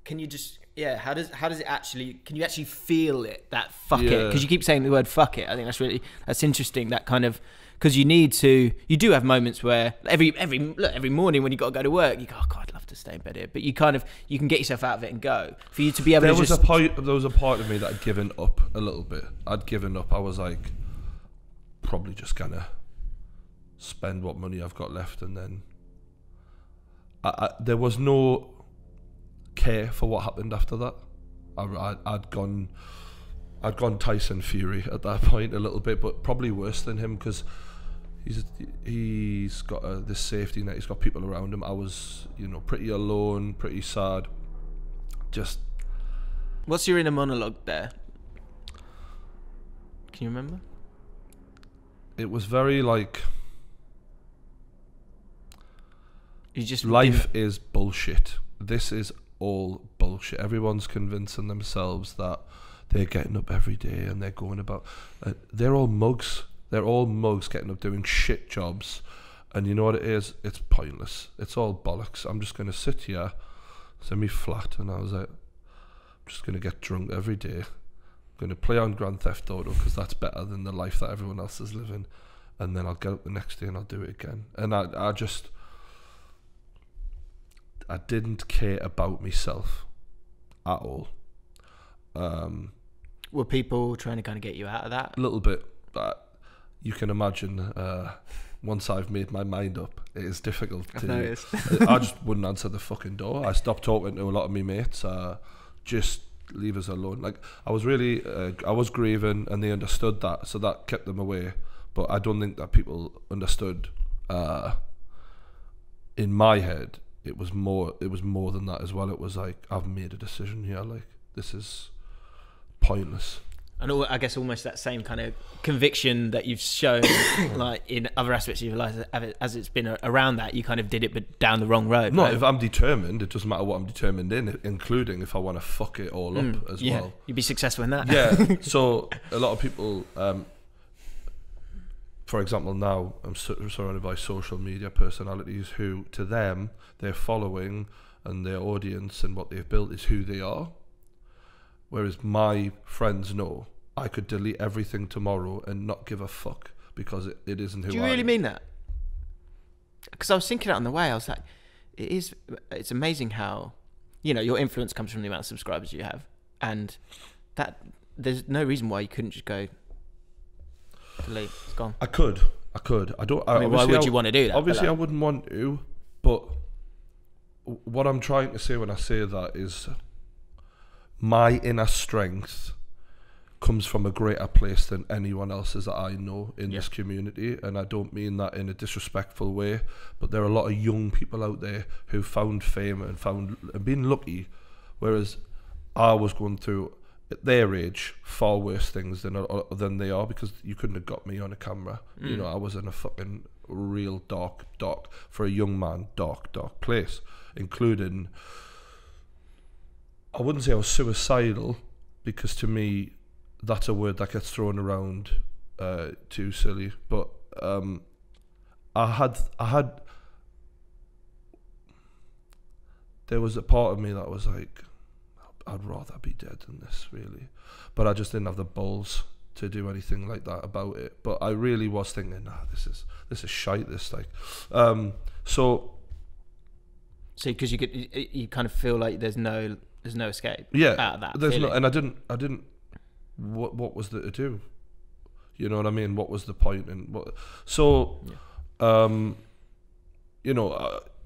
can you just how does it actually, can you actually feel it, that fuck it? Because you keep saying the word fuck it. I think that's interesting, that kind of, because you do have moments where every morning when you got to go to work, you go, oh God, I'd love to stay in bed here, but you can get yourself out of it and go. For you to be able there was a part of me that had given up a little bit. I'd given up. I was like, probably just gonna spend what money I've got left, and then there was no care for what happened after that. I'd gone Tyson Fury at that point a little bit, but probably worse than him because he's got this safety net. He's got people around him. I was, pretty alone, pretty sad. Just. What's your inner monologue there? Can you remember? It was very like. Life is bullshit. This is all bullshit. Everyone's convincing themselves that they're getting up every day and they're going about. They're all mugs. They're all mugs getting up doing shit jobs. And you know what it is? It's pointless. It's all bollocks. I'm just going to sit here, semi-flat, and I was like, I'm just going to get drunk every day. I'm going to play on Grand Theft Auto because that's better than the life that everyone else is living. And then I'll get up the next day and I'll do it again. And I didn't care about myself at all. Were people trying to kind of get you out of that? A little bit, but you can imagine once I've made my mind up, it is difficult to. I just wouldn't answer the fucking door. I stopped talking to a lot of my mates. Just leave us alone. Like I was really, I was grieving, and they understood that, so that kept them away. But I don't think that people understood. In my head, it was more than that as well. It was like, I've made a decision here. Like this is pointless. And I guess almost that same kind of conviction that you've shown, like in other aspects of your life, as it's been around that, you kind of did it, but down the wrong road. No, right? if I'm determined, it doesn't matter what I'm determined in, including if I want to fuck it all up as well. You'd be successful in that. Yeah. So a lot of people, for example, now I'm surrounded by social media personalities who, to them, their following and their audience and what they've built is who they are. Whereas my friends know I could delete everything tomorrow and not give a fuck because it isn't who I am. Do you really mean that? Because I was thinking out on the way, I was like, it's amazing how, your influence comes from the amount of subscribers you have. And that there's no reason why you couldn't just go, delete, it's gone. I could. I mean, why would you want to do that? Obviously, I wouldn't want to, but what I'm trying to say when I say that is my inner strength comes from a greater place than anyone else's that I know in this community, and I don't mean that in a disrespectful way, but there are a lot of young people out there who found fame and been lucky, whereas I was going through at their age far worse things than they are, because you couldn't have got me on a camera. I was in a fucking real dark for a young man, dark place, including, I wouldn't say I was suicidal, because to me that's a word that gets thrown around too silly, but I had there was a part of me that was like, I'd rather be dead than this, really, but I just didn't have the balls to do anything like that about it. But I really was thinking, this is shite, this, like, so because you kind of feel like there's no escape out of that. There's no, and I didn't. What was there to do? You know what I mean? What was the point? And what? So, and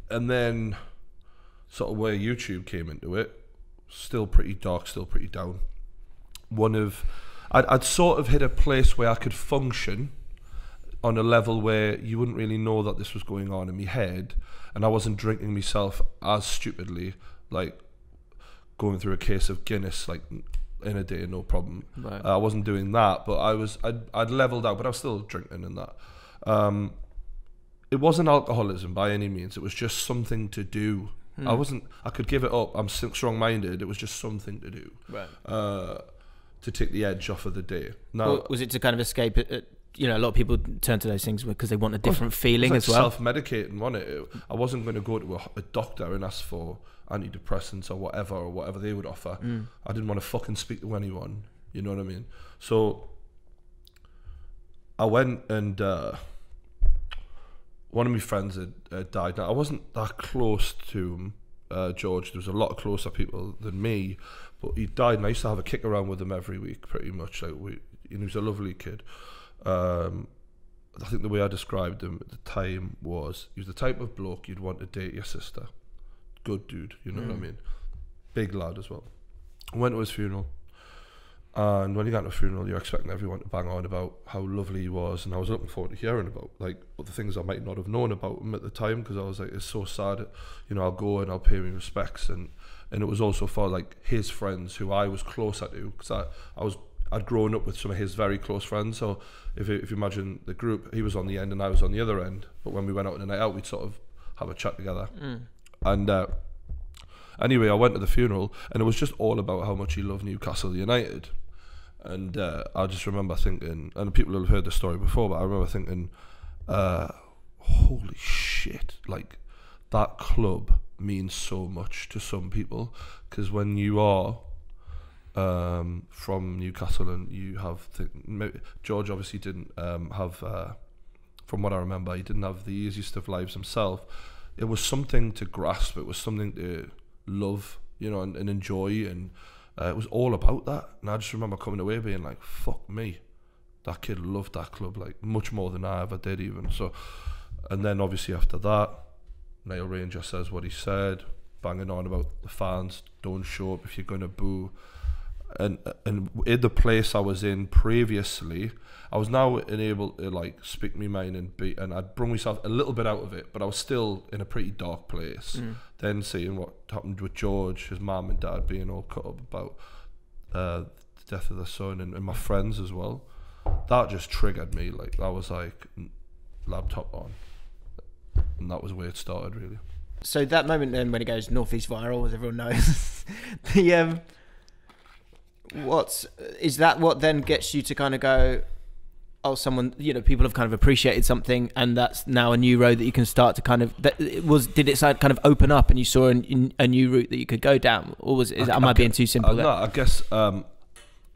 then sort of where YouTube came into it, still pretty dark, still pretty down. I'd sort of hit a place where I could function on a level where you wouldn't really know that this was going on in my head, and I wasn't drinking myself as stupidly, like going through a case of Guinness, like in a day, no problem. Right. I wasn't doing that, but I'd leveled out, but I was still drinking and that. It wasn't alcoholism by any means. It was just something to do. I could give it up. I'm strong-minded. It was just something to do. Right. To take the edge off of the day. Now, was it to kind of escape it? A lot of people turn to those things because they want a different feeling as well. Self-medicating, wasn't it? I wasn't going to go to a doctor and ask for antidepressants or whatever they would offer. I didn't want to fucking speak to anyone. You know what I mean? So I went and one of my friends had died. Now, I wasn't that close to him, George. There was a lot closer people than me, but he died, and I used to have a kick around with him every week, pretty much. Like he was a lovely kid. I think the way I described him at the time was, he was the type of bloke you'd want to date your sister. Good dude, you know what I mean? Big lad as well. I went to his funeral, And when you got to a funeral, you're expecting everyone to bang on about how lovely he was, and I was looking forward to hearing about like the things I might not have known about him at the time, because I was like, it's so sad. You know, I'll go and I'll pay my respects, and it was also for like his friends who I was closer to, because I'd grown up with some of his very close friends. So if you imagine the group, he was on the end and I was on the other end. But when we went out on a night out, we'd sort of have a chat together. And anyway, I went to the funeral, and it was just all about how much he loved Newcastle United. And I just remember thinking, and people have heard the story before, but I remember thinking, holy shit, like that club means so much to some people, because when you are from Newcastle and you have George obviously didn't have, from what I remember, he didn't have the easiest of lives himself. It was something to grasp, it was something to love, you know, and enjoy, and it was all about that. And I just remember coming away being like, fuck me, that kid loved that club like much more than I ever did even. So, and then obviously after that, Niall Ranger says what he said, banging on about the fans, don't show up if you're going to boo. And in the place I was in previously, I was now able to like speak my mind and I'd brought myself a little bit out of it, but I was still in a pretty dark place. Then seeing what happened with George, his mum and dad being all cut up about the death of their son, and my friends as well, that just triggered me. Like that was like laptop on, and that was where it started really. So that moment then when it goes northeast viral, as everyone knows, the is that what then gets you to kind of go, oh, someone, you know, people have kind of appreciated something, and that's now a new road that you can start to kind of, did it kind of open up and you saw a new route that you could go down, or am I being too simple there? No, I guess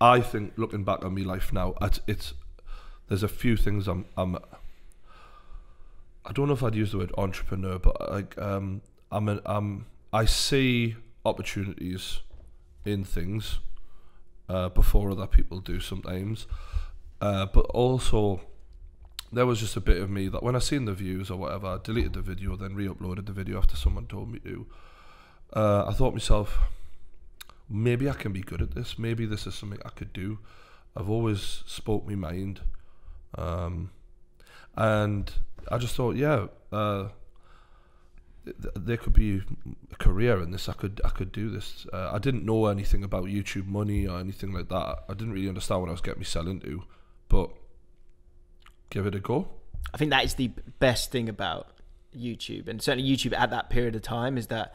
I think looking back on my life now, there's a few things I don't know if I'd use the word entrepreneur, but like I see opportunities in things before other people do sometimes. But also, there was just a bit of me that when I seen the views or whatever, I deleted the video, then re-uploaded the video after someone told me to. I thought myself, maybe I can be good at this. Maybe this is something I could do. I've always spoke my mind. And I just thought, yeah, there could be a career in this. I could do this. I didn't know anything about YouTube money or anything like that. I didn't really understand what I was getting myself into, but give it a go. I think that is the best thing about YouTube, and certainly YouTube at that period of time, is that,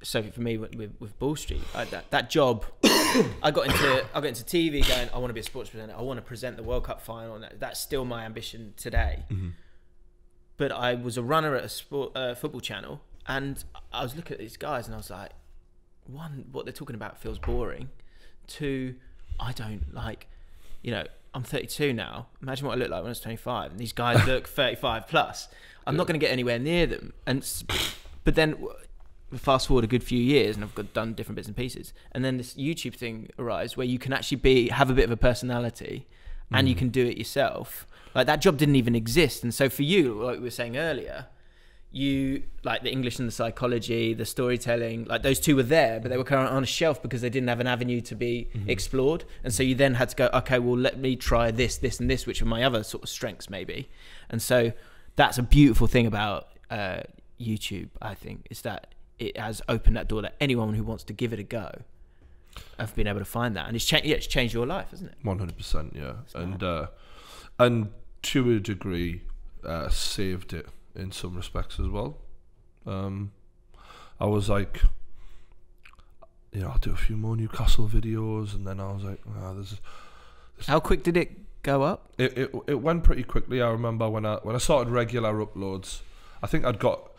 so for me with Ball Street, that job, I got into TV going, I want to be a sports presenter, I want to present the World Cup final, and that's still my ambition today. But I was a runner at a football channel, and I was looking at these guys and I was like, one, what they're talking about feels boring. Two, I don't like, you know, I'm 32 now. Imagine what I looked like when I was 25, and these guys look 35 plus. I'm not going to get anywhere near them. But then fast forward a good few years, and I've done different bits and pieces, and then this YouTube thing arrives where you can actually have a bit of a personality, and you can do it yourself. Like that job didn't even exist. And so for you, like we were saying earlier, you like the English and the psychology, the storytelling, like those two were there, but they were kind of on a shelf because they didn't have an avenue to be explored. And so you then had to go, okay, well, let me try this, this, and this, which are my other sort of strengths maybe. And so that's a beautiful thing about YouTube, I think, is that it has opened that door that anyone who wants to give it a go have been able to find that. And it's changed your life, hasn't it? 100%, yeah. And to a degree, saved it in some respects as well. I was like, you know, I'll do a few more Newcastle videos, and then I was like, this. How quick did it go up? It went pretty quickly. I remember when I started regular uploads, I think I'd got,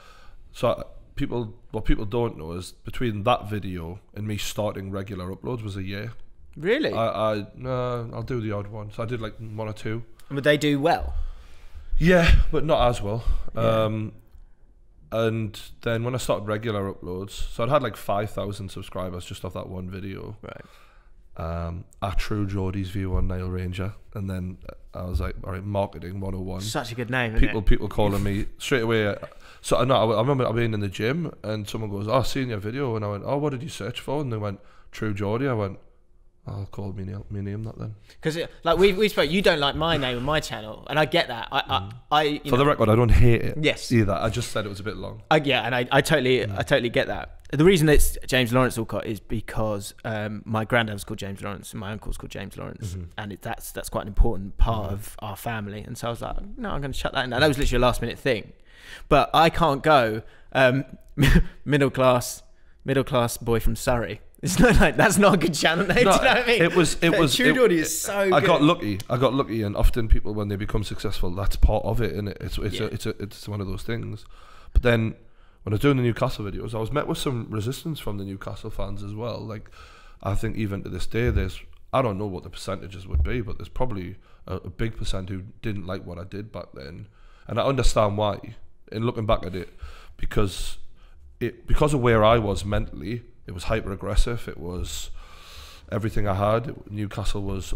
what people don't know is between that video and me starting regular uploads was a year. Really? I'll do the odd one. So I did like one or two. And would they do well? Yeah, but not as well. Yeah. And then when I started regular uploads, so I'd had like 5,000 subscribers just off that one video. Right. At True Geordie's view on Niall Ranger, and then I was like, all right, marketing 101. Such a good name, isn't it? People calling me straight away. So I remember being in the gym, and someone goes, "Oh, I've seen your video," and I went, "Oh, what did you search for?" And they went, "True Geordie." I went, I'll call me name that then. Because like we spoke, you don't like my name and my channel, and I get that. I For the record, I don't hate it. Yes. Either. I just said it was a bit long. Yeah, and I totally get that. The reason it's James Lawrence Allcott is because my granddad was called James Lawrence and my uncle's called James Lawrence, and that's quite an important part of our family. And so I was like, no, I'm going to shut that in. And that was literally a last minute thing, but I can't go middle class boy from Surrey. It's not like, that's not a good channel name. No, do you know what I mean? It was True Geordie is so good. I got lucky, and often people, when they become successful, that's part of it, and it's one of those things. But then when I was doing the Newcastle videos, I was met with some resistance from the Newcastle fans as well. Like, I think even to this day, I don't know what the percentages would be, but there's probably a big percent who didn't like what I did back then, and I understand why. In looking back at it, because of where I was mentally. It was hyper aggressive. It was everything I had. Newcastle was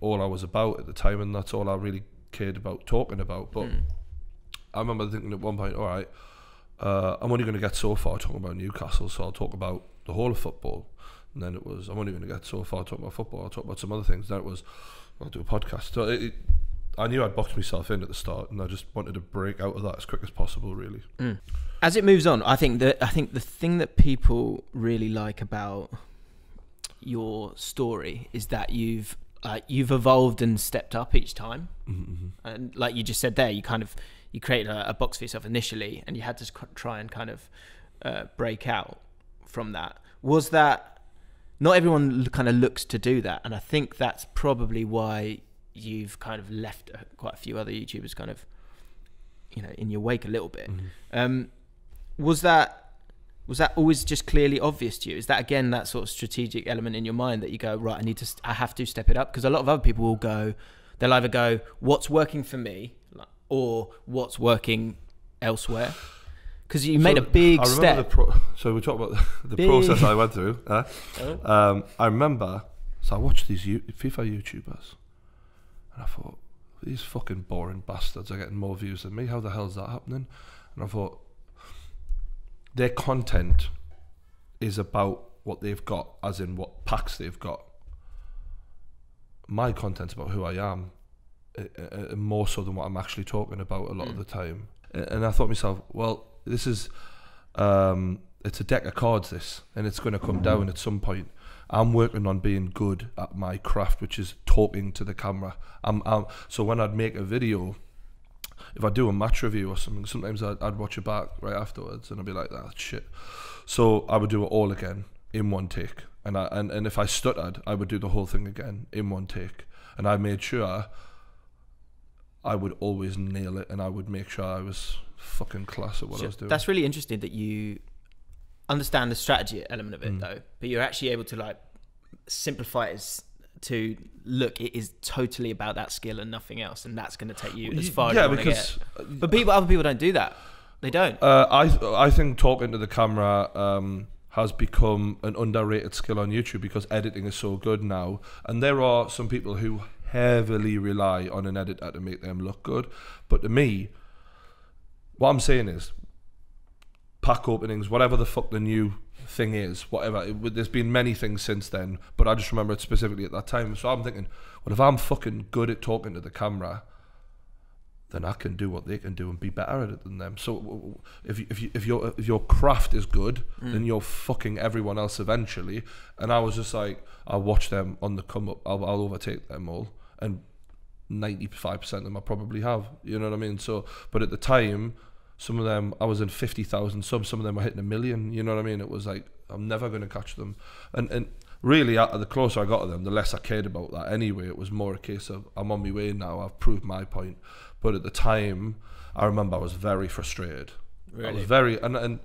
all I was about at the time, and that's all I really cared about talking about. But I remember thinking at one point, all right, I'm only going to get so far talking about Newcastle, so I'll talk about the whole of football. And then it was, I'm only going to get so far talking about football, I'll talk about some other things. Then it was, I'll do a podcast. So I knew I'd boxed myself in at the start, and I just wanted to break out of that as quick as possible, really. As it moves on, I think the thing that people really like about your story is that you've evolved and stepped up each time. And like you just said there, you created a box for yourself initially, and you had to try and kind of break out from that. Was that, not everyone kind of looks to do that, and I think that's probably why you've kind of left quite a few other YouTubers kind of, in your wake a little bit. Was that always just clearly obvious to you? Is that, again, that sort of strategic element in your mind that you go, right, I have to step it up? Because a lot of other people will go, they'll either go, what's working for me, or what's working elsewhere? Because you made a big step. So we talk about the process I went through. I remember, so I watched these FIFA YouTubers, and I thought, these fucking boring bastards are getting more views than me. How the hell is that happening? And I thought, their content is about what they've got, as in what packs they've got. My content's about who I am, more so than what I'm actually talking about a lot of the time. And I thought to myself, well, this is, it's a deck of cards, this, and it's going to come down at some point. I'm working on being good at my craft, which is talking to the camera. So when I'd make a video, if I do a match review or something, sometimes I'd watch it back right afterwards, and I'd be like, that's shit. So I would do it all again in one take, and if I stuttered, I would do the whole thing again in one take, and I made sure I would always nail it, and I would make sure I was fucking class at what I was doing. That's really interesting that you understand the strategy element of it, though, but you're actually able to like simplify it to look, it is totally about that skill and nothing else, and that's going to take you as far as you want to get. But other people don't do that. They don't. I think talking to the camera has become an underrated skill on YouTube because editing is so good now, and there are some people who heavily rely on an editor to make them look good. But to me, what I'm saying is, pack openings, whatever the fuck the new thing is, whatever, there's been many things since then, but I just remember it specifically at that time. So I'm thinking, well, if I'm fucking good at talking to the camera, then I can do what they can do and be better at it than them. So if your craft is good, then you're fucking everyone else eventually. And I was just like, I'll watch them on the come up, I'll overtake them all, and 95% of them I probably have, you know what I mean? So, but at the time, some of them, I was in 50,000 subs, some of them were hitting 1 million, you know what I mean? It was like, I'm never going to catch them. And really, the closer I got to them, the less I cared about that anyway. It was more a case of, I'm on my way now, I've proved my point. But at the time, I remember I was very frustrated. Really? I was very, and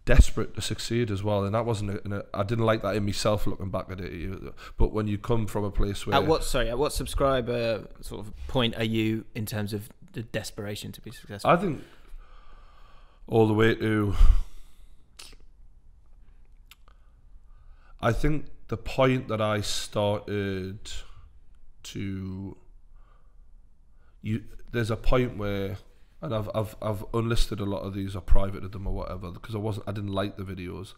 desperate to succeed as well. And that wasn't, I didn't like that in myself looking back at it. But when you come from a place where... At what subscriber sort of point are you in terms of the desperation to be successful? I think all the way to... I think the point that I started to... There's a point where, and I've unlisted a lot of these or privated them or whatever, because I didn't like the videos.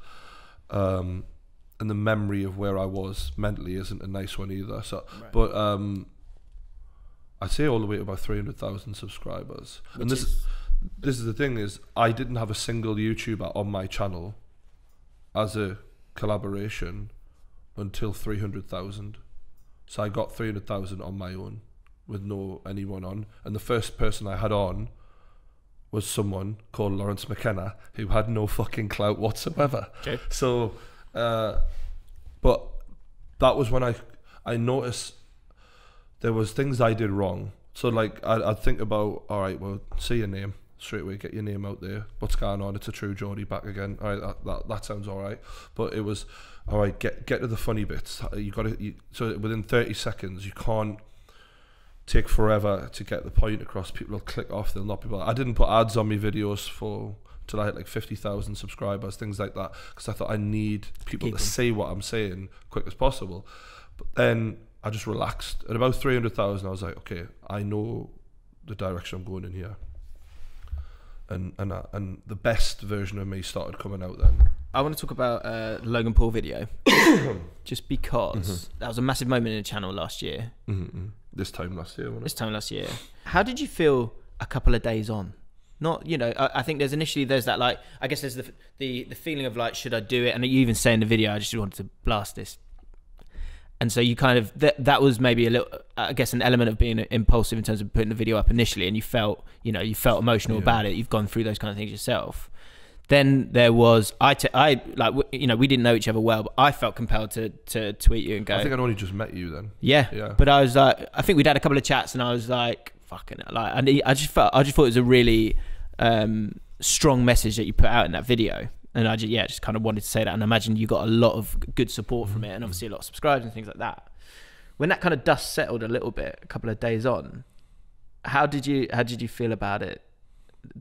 and the memory of where I was mentally isn't a nice one either. So, Right. but I'd say all the way to about 300,000 subscribers. Which And this is- is the thing is, I didn't have a single YouTuber on my channel as a collaboration until 300,000. So I got 300,000 on my own with no anyone on. And the first person I had on was someone called Lawrence McKenna, who had no fucking clout whatsoever. Okay. So, but that was when I noticed there was things I did wrong. So like I'd think about, all right, well, say your name straight away, get your name out there. What's going on? It's a True Geordie back again. All right, that sounds all right. But it was, all right, get to the funny bits. So within 30 seconds, you can't take forever to get the point across. People will click off. They'll not be. I didn't put ads on my videos till I hit like 50,000 subscribers, things like that, because I thought I need people to see what I'm saying quick as possible. But then I just relaxed. At about 300,000, I was like, okay, I know the direction I'm going in here. And the best version of me started coming out then. I want to talk about the Logan Paul video, just because that was a massive moment in the channel last year. This time last year, wasn't it? This time last year. How did you feel a couple of days on? Not, you know, I think there's that, like, I guess there's the feeling of like, should I do it? And you even say in the video, I just wanted to blast this. And so you kind of, that was maybe a little, I guess, an element of being impulsive in terms of putting the video up initially, and you felt emotional about it. You've gone through those kind of things yourself. Then there was, we didn't know each other well, but I felt compelled to tweet you and go. I think I'd only just met you then. Yeah. But I was like, I think we'd had a couple of chats, and I was like, fucking hell, like, and I just thought it was a really strong message that you put out in that video. And I just kind of wanted to say that, and I imagine you got a lot of good support from it, and obviously a lot of subscribers and things like that. When that kind of dust settled a little bit, a couple of days on, how did you feel about it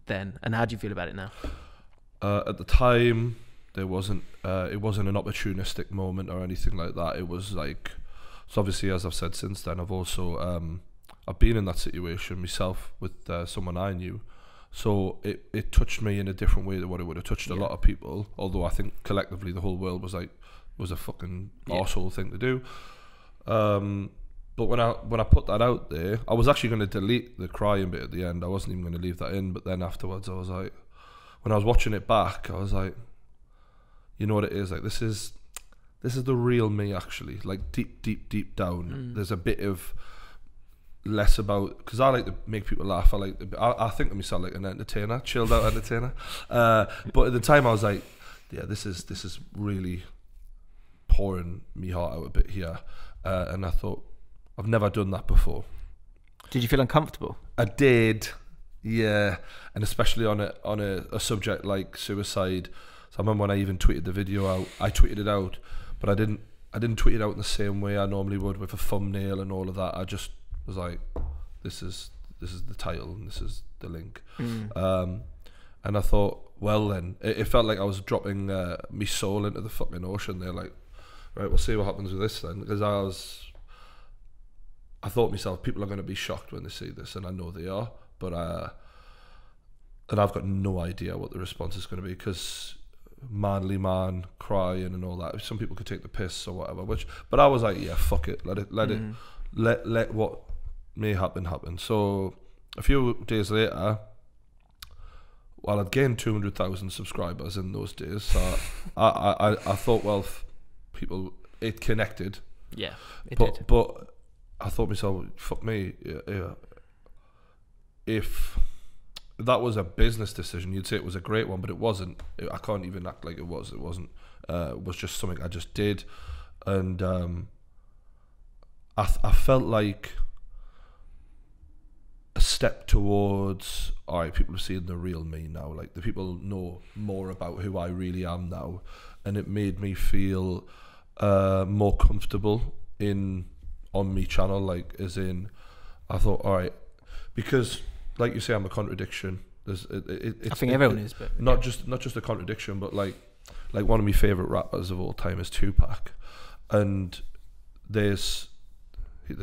then, and how do you feel about it now? At the time, it wasn't an opportunistic moment or anything like that. It was like, so obviously, as I've said since then, I've also I've been in that situation myself with someone I knew. So it touched me in a different way than what it would have touched a lot of people. Although I think collectively the whole world was a fucking arsehole thing to do. But when I put that out there, I was actually going to delete the crying bit at the end. I wasn't even going to leave that in. But then afterwards, I was like, when I was watching it back, I was like, you know what it is? Like, this is the real me, actually. Like, deep down, there's a bit of less about, because I like to make people laugh. I think of myself like an entertainer, chilled out entertainer. But at the time, I was like, yeah, this is really pouring me heart out a bit here. And I thought, I've never done that before. Did you feel uncomfortable? I did, yeah, and especially on a subject like suicide. So I remember when I even tweeted the video out. I tweeted it out, but I didn't tweet it out in the same way I normally would, with a thumbnail and all of that. I just was like, this is the title and this is the link. And I thought, well then, it felt like I was dropping my soul into the fucking ocean there. Like, right, we'll see what happens with this then, because I thought to myself, people are going to be shocked when they see this, and I know they are, but and I've got no idea what the response is going to be, because manly man crying and all that, some people could take the piss or whatever, but I was like, yeah, fuck it, let what may happen. So a few days later, well, I'd gained 200,000 subscribers in those days, so I thought, well, people, it connected. Yeah, it did. But I thought to myself, fuck me, if that was a business decision, you'd say it was a great one, but it wasn't. I can't even act like it was. It wasn't. It was just something I just did, and I felt like a step towards, all right, people are seeing the real me now. Like, the people know more about who I really am now, and it made me feel more comfortable on me channel, like, as in, I thought, all right, because like you say, I'm a contradiction. I think everyone is, but not just a contradiction, but like one of my favorite rappers of all time is Tupac, and there's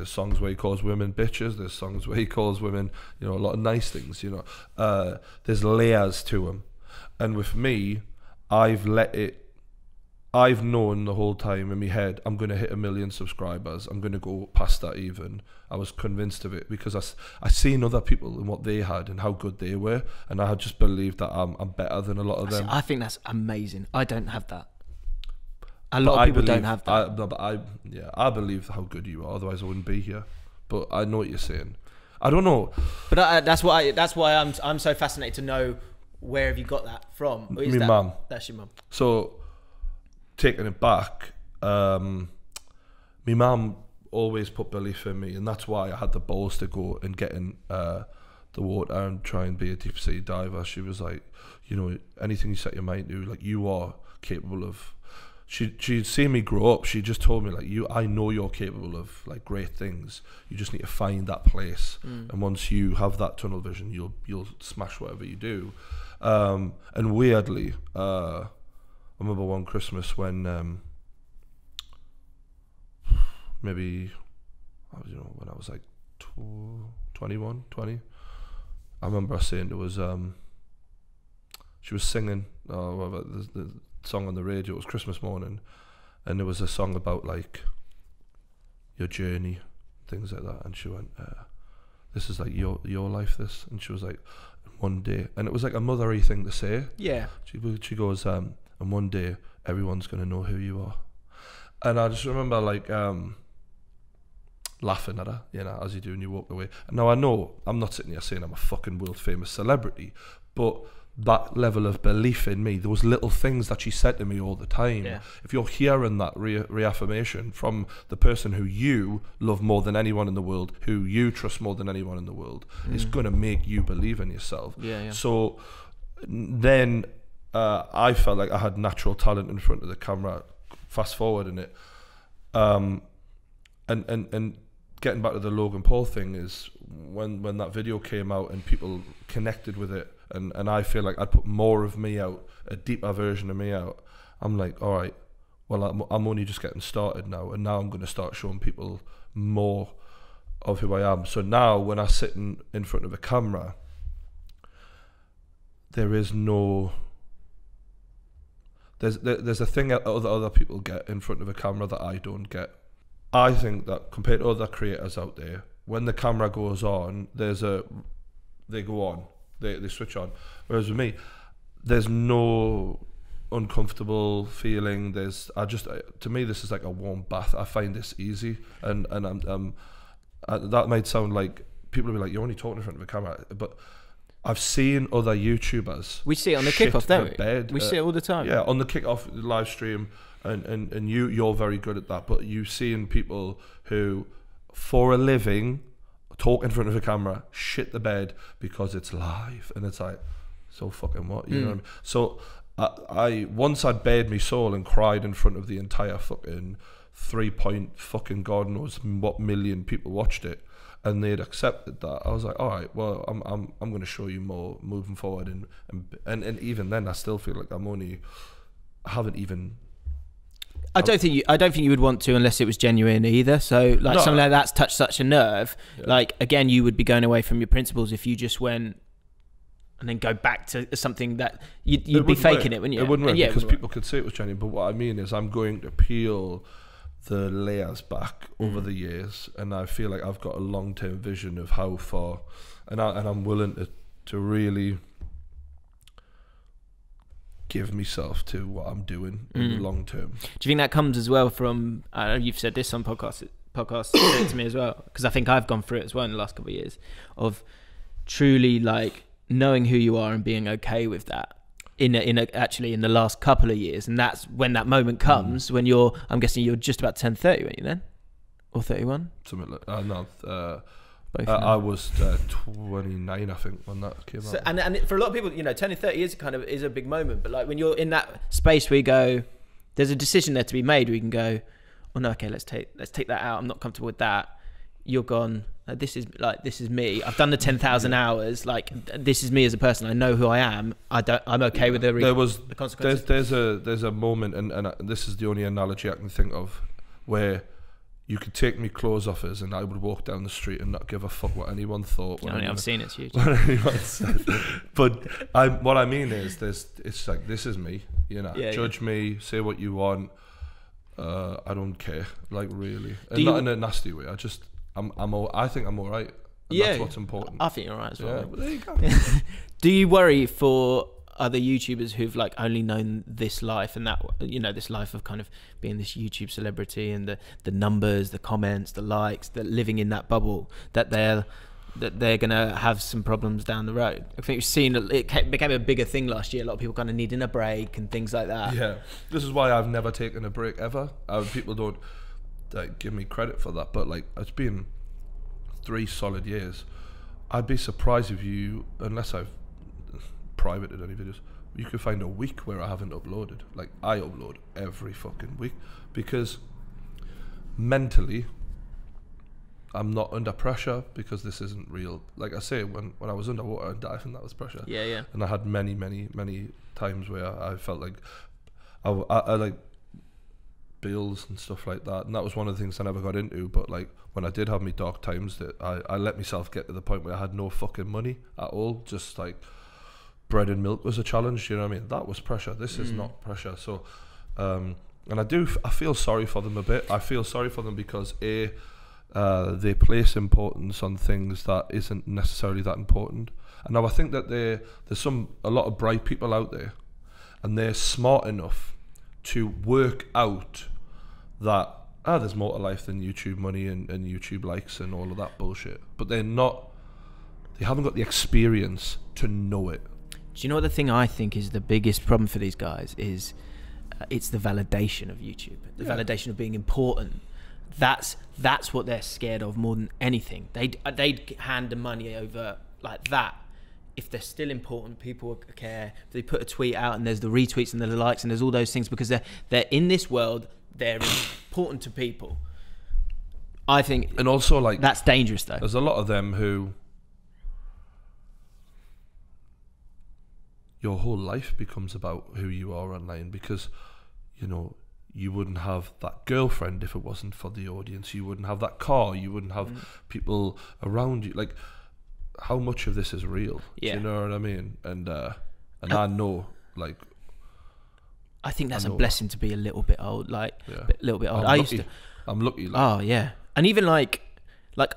songs where he calls women bitches. There's songs where he calls women, a lot of nice things. There's layers to him, and with me, I've let it I've known the whole time in my head, I'm going to hit 1 million subscribers. I'm going to go past that even. I was convinced of it because I seen other people and what they had and how good they were. And I had just believed that I'm better than a lot of them. I think that's amazing. I don't have that. A lot of people don't have that. I believe how good you are. Otherwise I wouldn't be here. But I know what you're saying. I don't know. But that's why I'm so fascinated to know, where have you got that from? My mum. That's your mum. So, taking it back, my mum always put belief in me, and that's why I had the balls to go and get in the water and try and be a deep sea diver. She was like, you know, anything you set your mind to, like, you are capable of. She'd seen me grow up. She just told me, like, I know you're capable of, like, great things. You just need to find that place, and once you have that tunnel vision, you'll smash whatever you do. And weirdly, I remember one Christmas when maybe when I was like 21, 20. I remember her saying there was she was singing the song on the radio. It was Christmas morning, and there was a song about like your journey, things like that. And she went, "This is like your life, this." And she was like, "One day," and it was like a mothery thing to say. Yeah. She goes, "And one day everyone's gonna know who you are." And I just remember like laughing at her, you know, as you do when you walk away. And now I know I'm not sitting here saying I'm a fucking world famous celebrity, but that level of belief in me, those little things that she said to me all the time, if you're hearing that reaffirmation from the person who you love more than anyone in the world, who you trust more than anyone in the world, it's going to make you believe in yourself. So then I felt like I had natural talent in front of the camera. Fast forward in it, and getting back to the Logan Paul thing, is when that video came out and people connected with it, and I feel like I'd put more of me out, a deeper version of me out. I'm like, all right, well, I'm only just getting started now, and now I'm going to start showing people more of who I am. So now when I sit in front of a camera, there is no... There's a thing that other people get in front of a camera that I don't get. I think that compared to other creators out there, when the camera goes on, they go on, they switch on. Whereas with me, there's no uncomfortable feeling. To me, this is like a warm bath. I find this easy, and that might sound like people will be like, you're only talking in front of a camera, but I've seen other YouTubers. We see it on the kickoff, don't we? We see it all the time. Yeah, on the kickoff live stream, and you're very good at that. But you've seen people who, for a living, talk in front of a camera, shit the bed because it's live, and it's like, so fucking what? You know what I mean? So I once I'd bared my soul and cried in front of the entire fucking 3-point fucking God knows what million people watched it, and they'd accepted that. I was like, all right, well, I'm going to show you more moving forward, and even then, I still feel like I haven't even. I don't think you would want to unless it was genuine either. So like something like that's touched such a nerve. Yeah. Like again, you would be going away from your principles if you just went and then go back to something that you'd be faking it, wouldn't you? It wouldn't work because people could say it was genuine. But what I mean is, I'm going to peel the layers back over the years, and I feel like I've got a long-term vision of how far, and I'm willing to really give myself to what I'm doing in the long term. Do you think that comes as well from, I know you've said this on podcasts to me as well, because I think I've gone through it as well in the last couple of years, of truly like knowing who you are and being okay with that actually in the last couple of years. And that's when that moment comes when I'm guessing you're just about 30, weren't you then? Or 31? Something like no, I was 29, I think, when that came out. And for a lot of people, you know, turning 30 is a big moment. But like when you're in that space where you go, there's a decision there to be made where you can go, oh no, okay, let's take that out. I'm not comfortable with that. You're gone. This is me. I've done the 10,000 hours. Like this is me as a person. I know who I am. I'm okay with the consequences. There's a moment, and this is the only analogy I can think of, where you could take me clothes off us and I would walk down the street and not give a fuck what anyone thought. I've seen it's huge. What anyone said. But what I mean is, it's like, this is me, you know. Judge me, say what you want. I don't care, like, really. And not in a nasty way. I think I'm all right. And that's what's important. I think you're all right as well. Yeah, but there you go. Do you worry for other YouTubers who've like only known this life and that, you know, this life of kind of being this YouTube celebrity and the numbers, the comments, the likes, that living in that bubble, that they're gonna have some problems down the road? I think we've seen it became a bigger thing last year. A lot of people kind of needing a break and things like that. Yeah, this is why I've never taken a break ever. People don't like give me credit for that, but like, it's been 3 solid years. I'd be surprised if you, unless I've privated any videos, you could find a week where I haven't uploaded. Like, I upload every fucking week because mentally I'm not under pressure, because this isn't real. Like I say, when I was underwater and diving, that was pressure. Yeah. And I had many times where I felt like I like bills and stuff like that, and that was one of the things I never got into. But like, when I did have my dark times, that I let myself get to the point where I had no fucking money at all. Just like, bread and milk was a challenge, you know what I mean? That was pressure. This is not pressure. So and I feel sorry for them a bit. I feel sorry for them because they place importance on things that isn't necessarily that important. And now I think that there's a lot of bright people out there, and they're smart enough to work out that there's more to life than YouTube money and YouTube likes and all of that bullshit. But they haven't got the experience to know it. Do you know what the thing I think is the biggest problem for these guys is? It's the validation of YouTube, the validation of being important. That's what they're scared of more than anything. They'd hand the money over like that if they're still important. People care. If they put a tweet out and there's the retweets and the likes and there's all those things, because they're in this world. They're important to people. I think, and also like, that's dangerous though. There's a lot of them who your whole life becomes about who you are online, because, you know, you wouldn't have that girlfriend if it wasn't for the audience. You wouldn't have that car. You wouldn't have people around you. Like, how much of this is real? Yeah. Do you know what I mean? And I know, like, I think that's a blessing to be a little bit old, like a little bit old. I'm lucky. Like, oh yeah, and even like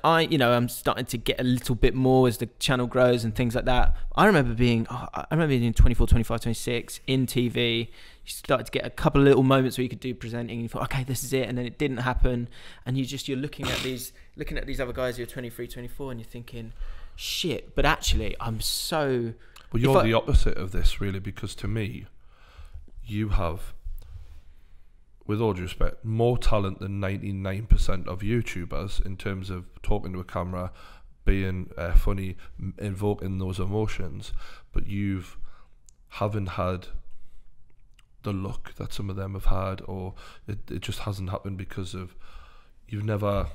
I'm starting to get a little bit more as the channel grows and things like that. I remember being 24, 25, 26 in TV. You started to get a couple of little moments where you could do presenting. And you thought, okay, this is it, and then it didn't happen. And you're looking at these other guys who are 23, 24, and you're thinking, shit. But actually, I'm so. Well, you're the opposite of this, really, because to me, you have, with all due respect, more talent than 99% of YouTubers in terms of talking to a camera, being funny, invoking those emotions, but haven't had the luck that some of them have had, or it just hasn't happened because of you've never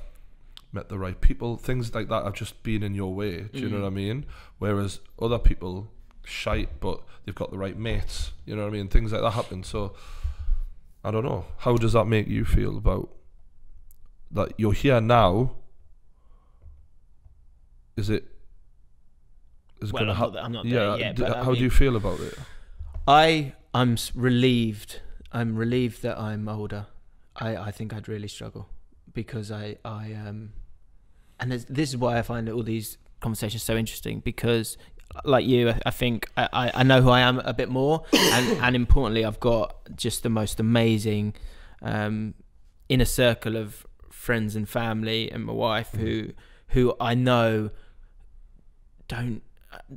met the right people. Things like that have just been in your way. Do you know what I mean? Whereas other people, shite, but they've got the right mates. You know what I mean? Things like that happen. So I don't know. How does that make you feel about that? You're here now. Is it? Well, I'm not there yet. But how do you feel about it? I'm relieved. I'm relieved that I'm older. I think I'd really struggle, because and this is why I find all these conversations so interesting, because like you, I think I know who I am a bit more, and importantly, I've got just the most amazing inner circle of friends and family, and my wife who I know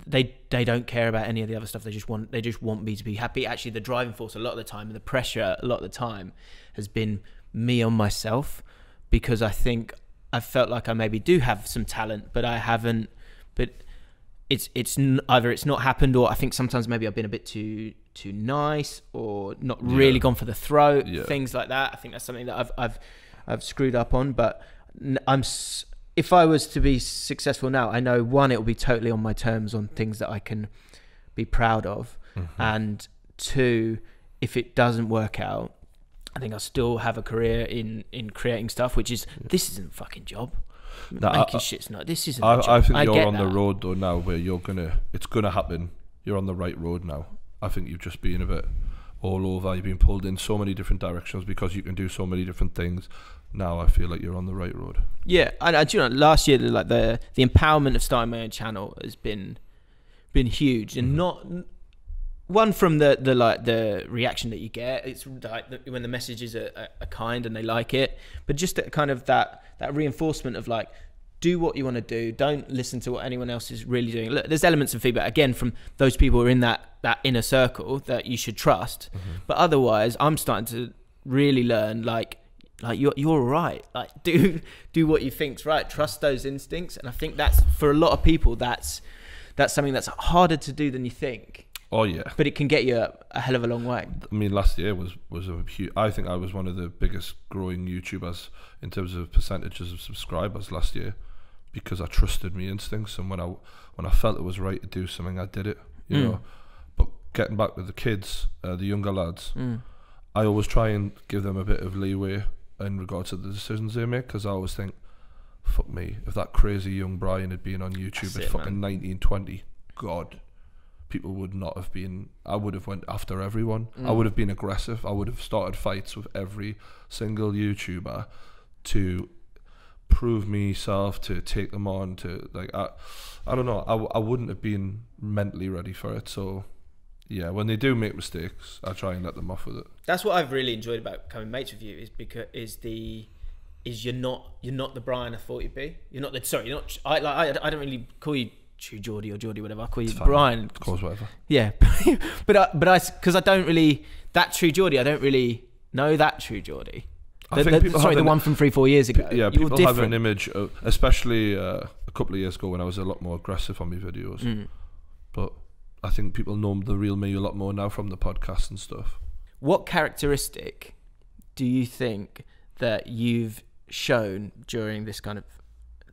they don't care about any of the other stuff. They just want me to be happy. Actually, the driving force a lot of the time, and the pressure a lot of the time, has been me on myself, because I think I felt like I maybe do have some talent, but I haven't. But it's either it's not happened, or I think sometimes maybe I've been a bit too nice, or not really gone for the throat, things like that. I think that's something that I've screwed up on. But if I was to be successful now, I know, one, it will be totally on my terms, on things that I can be proud of, and two, if it doesn't work out, I think I still have a career in creating stuff, which is, this isn't a fucking job. Nah, Making shit's not. This isn't a job. I think you're get on the that. road though now where it's gonna happen. You're on the right road now. I think you've just been a bit all over. You've been pulled in so many different directions because you can do so many different things. Now I feel like you're on the right road. Yeah, I do you know, last year, like the empowerment of starting my own channel has been huge, and not one from the reaction that you get. It's like when the messages are kind and they like it, but just kind of that reinforcement of like, do what you want to do. Don't listen to what anyone else is really doing. Look, there's elements of feedback again from those people who are in that inner circle that you should trust. But otherwise, I'm starting to really learn like you're right. Like do what you think's right. Trust those instincts. And I think that's, for a lot of people, that's something that's harder to do than you think. Oh yeah, but it can get you a hell of a long way. I mean, last year was a huge. I think I was one of the biggest growing YouTubers in terms of percentages of subscribers last year, because I trusted my instincts, and when I felt it was right to do something, I did it. You know. But getting back to the kids, the younger lads, I always try and give them a bit of leeway in regards to the decisions they make, because I always think, fuck me, if that crazy young Brian had been on YouTube at fucking 19, 20, God, people would not have been. I would have went after everyone. I would have been aggressive. I would have started fights with every single YouTuber to prove myself, to take them on, to like, I don't know, I wouldn't have been mentally ready for it. So yeah, when they do make mistakes, I try and let them off with it. That's what I've really enjoyed about becoming mates with you, is you're not the Brian I thought you'd be. You're not I don't really call you True Geordie or Geordie, whatever. I call you Brian. Of course, whatever. Yeah, but because I don't really, that True Geordie, I don't really know that True Geordie. The one from 3-4 years ago. Yeah, people have an image of, especially a couple of years ago when I was a lot more aggressive on my videos. But I think people know the real me a lot more now from the podcast and stuff. What characteristic do you think that you've shown during this kind of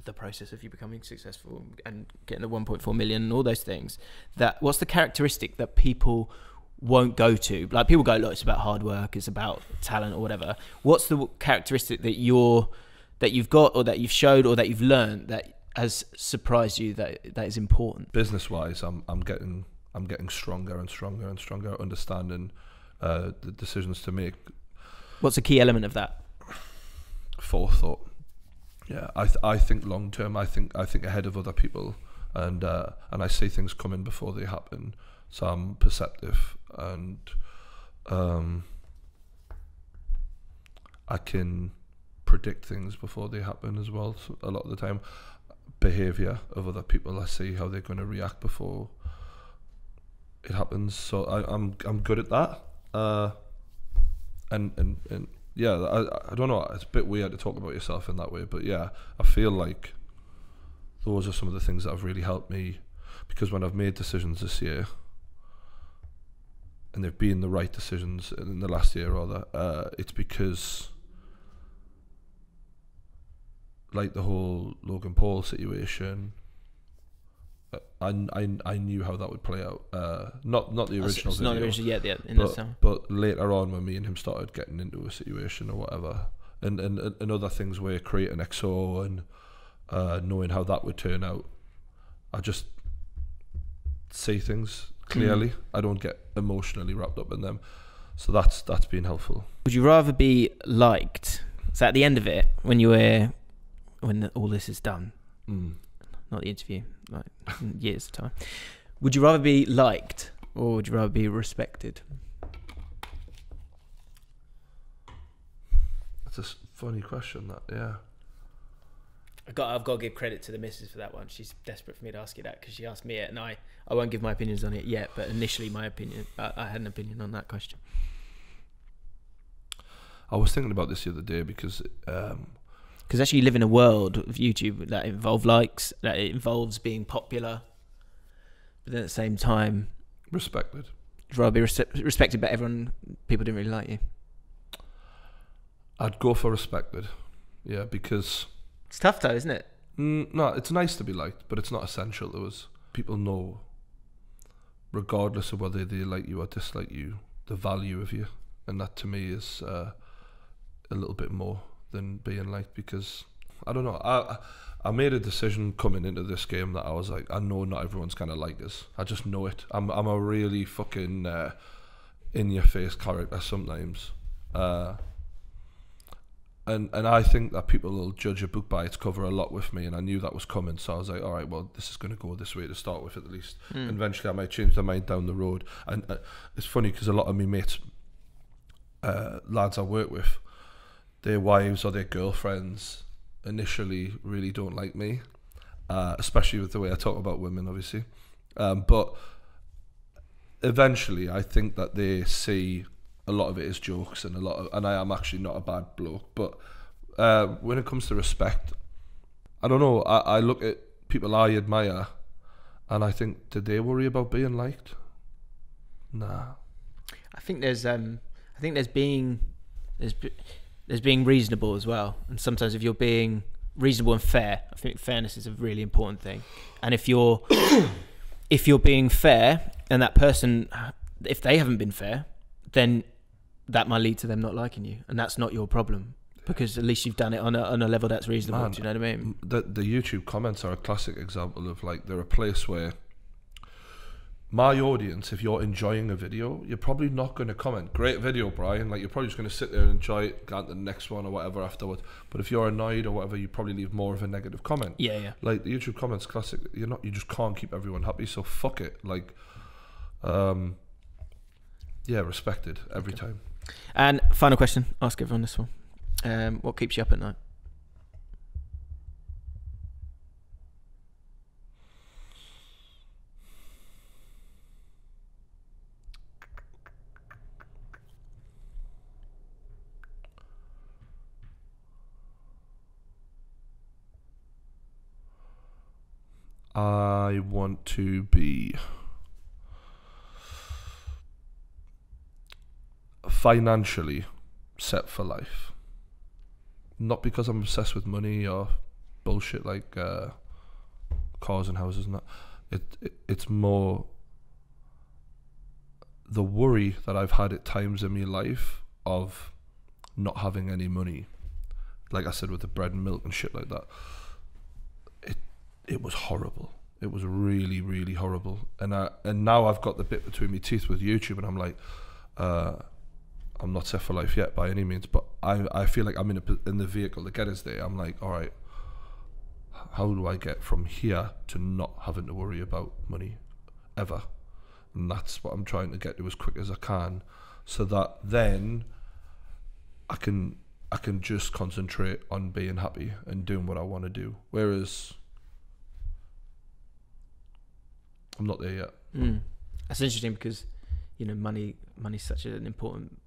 the process of you becoming successful and getting the 1.4 million and all those things, what's the characteristic that people won't go to? Like, people go, look, it's about hard work, it's about talent or whatever. What's the characteristic that you've got, or that you've showed, or that you've learned that has surprised you, that is important? Business wise, I'm getting stronger and stronger and stronger at understanding the decisions to make. What's a key element of that? Forethought. Yeah, I think long term. I think ahead of other people, and I see things coming before they happen. So I'm perceptive, and I can predict things before they happen as well. So a lot of the time, behavior of other people, I see how they're going to react before it happens. So I'm good at that. And yeah, I don't know, it's a bit weird to talk about yourself in that way, but yeah, I feel like those are some of the things that have really helped me, because when I've made decisions this year, and they've been the right decisions in the last year rather, it's because, like the whole Logan Paul situation, I knew how that would play out. Not the original video. Not the original, yeah. But later on, when me and him started getting into a situation or whatever, and other things where creating XO and knowing how that would turn out, I just see things clearly. I don't get emotionally wrapped up in them. So that's been helpful. Would you rather be liked? So at the end of it, when all this is done, not the interview, like years of time, would you rather be liked or would you rather be respected? That's a funny question, that, yeah. I've got to give credit to the missus for that one. She's desperate for me to ask you that, because she asked me it, and I won't give my opinions on it yet, but initially I had an opinion on that question. I was thinking about this the other day, because actually you live in a world of YouTube that involves likes, that it involves being popular, but then at the same time, respected. You'd rather be respected, but people didn't really like you. I'd go for respected, yeah, because it's tough though, isn't it? No, it's nice to be liked, but it's not essential to us. People know, regardless of whether they like you or dislike you, the value of you, and that to me is a little bit more than being liked, because I don't know. I made a decision coming into this game that I was like, I know not everyone's gonna like us. I just know it. I'm a really fucking in your face character sometimes. And I think that people will judge a book by its cover a lot with me, and I knew that was coming, so I was like, all right, well, this is going to go this way to start with, at least. And eventually I might change their mind down the road. And it's funny because a lot of my mates, lads I work with, their wives or their girlfriends initially really don't like me, especially with the way I talk about women, obviously. But eventually I think that they see a lot of it is jokes, and I am actually not a bad bloke. But when it comes to respect, I don't know. I look at people I admire, and I think, did they worry about being liked? Nah. I think there's being reasonable as well, and sometimes if you're being reasonable and fair, I think fairness is a really important thing. And if you're being fair, and that person, if they haven't been fair, then that might lead to them not liking you, and that's not your problem, because at least you've done it on a level that's reasonable. Man, do you know what I mean? The YouTube comments are a classic example of, like, they're a place where my audience, if you're enjoying a video, you're probably not going to comment, great video, Brian. Like, you're probably just going to sit there and enjoy it, go on to the next one or whatever afterwards. But if you're annoyed or whatever, you probably leave more of a negative comment. Yeah. Like, the YouTube comments, classic. You just can't keep everyone happy, so fuck it. Like, yeah, respected every time. And final question, ask everyone this one. What keeps you up at night? I want to be financially set for life. Not because I'm obsessed with money or bullshit like cars and houses and that. It's more the worry that I've had at times in my life of not having any money. Like I said, with the bread and milk and shit like that. It was horrible. It was really, really horrible. And now I've got the bit between my teeth with YouTube, and I'm like, I'm not set for life yet by any means, but I feel like I'm in the vehicle to get us there. I'm like, all right, how do I get from here to not having to worry about money ever? And that's what I'm trying to get to as quick as I can, so that then I can just concentrate on being happy and doing what I want to do. Whereas I'm not there yet. That's interesting, because money's such an important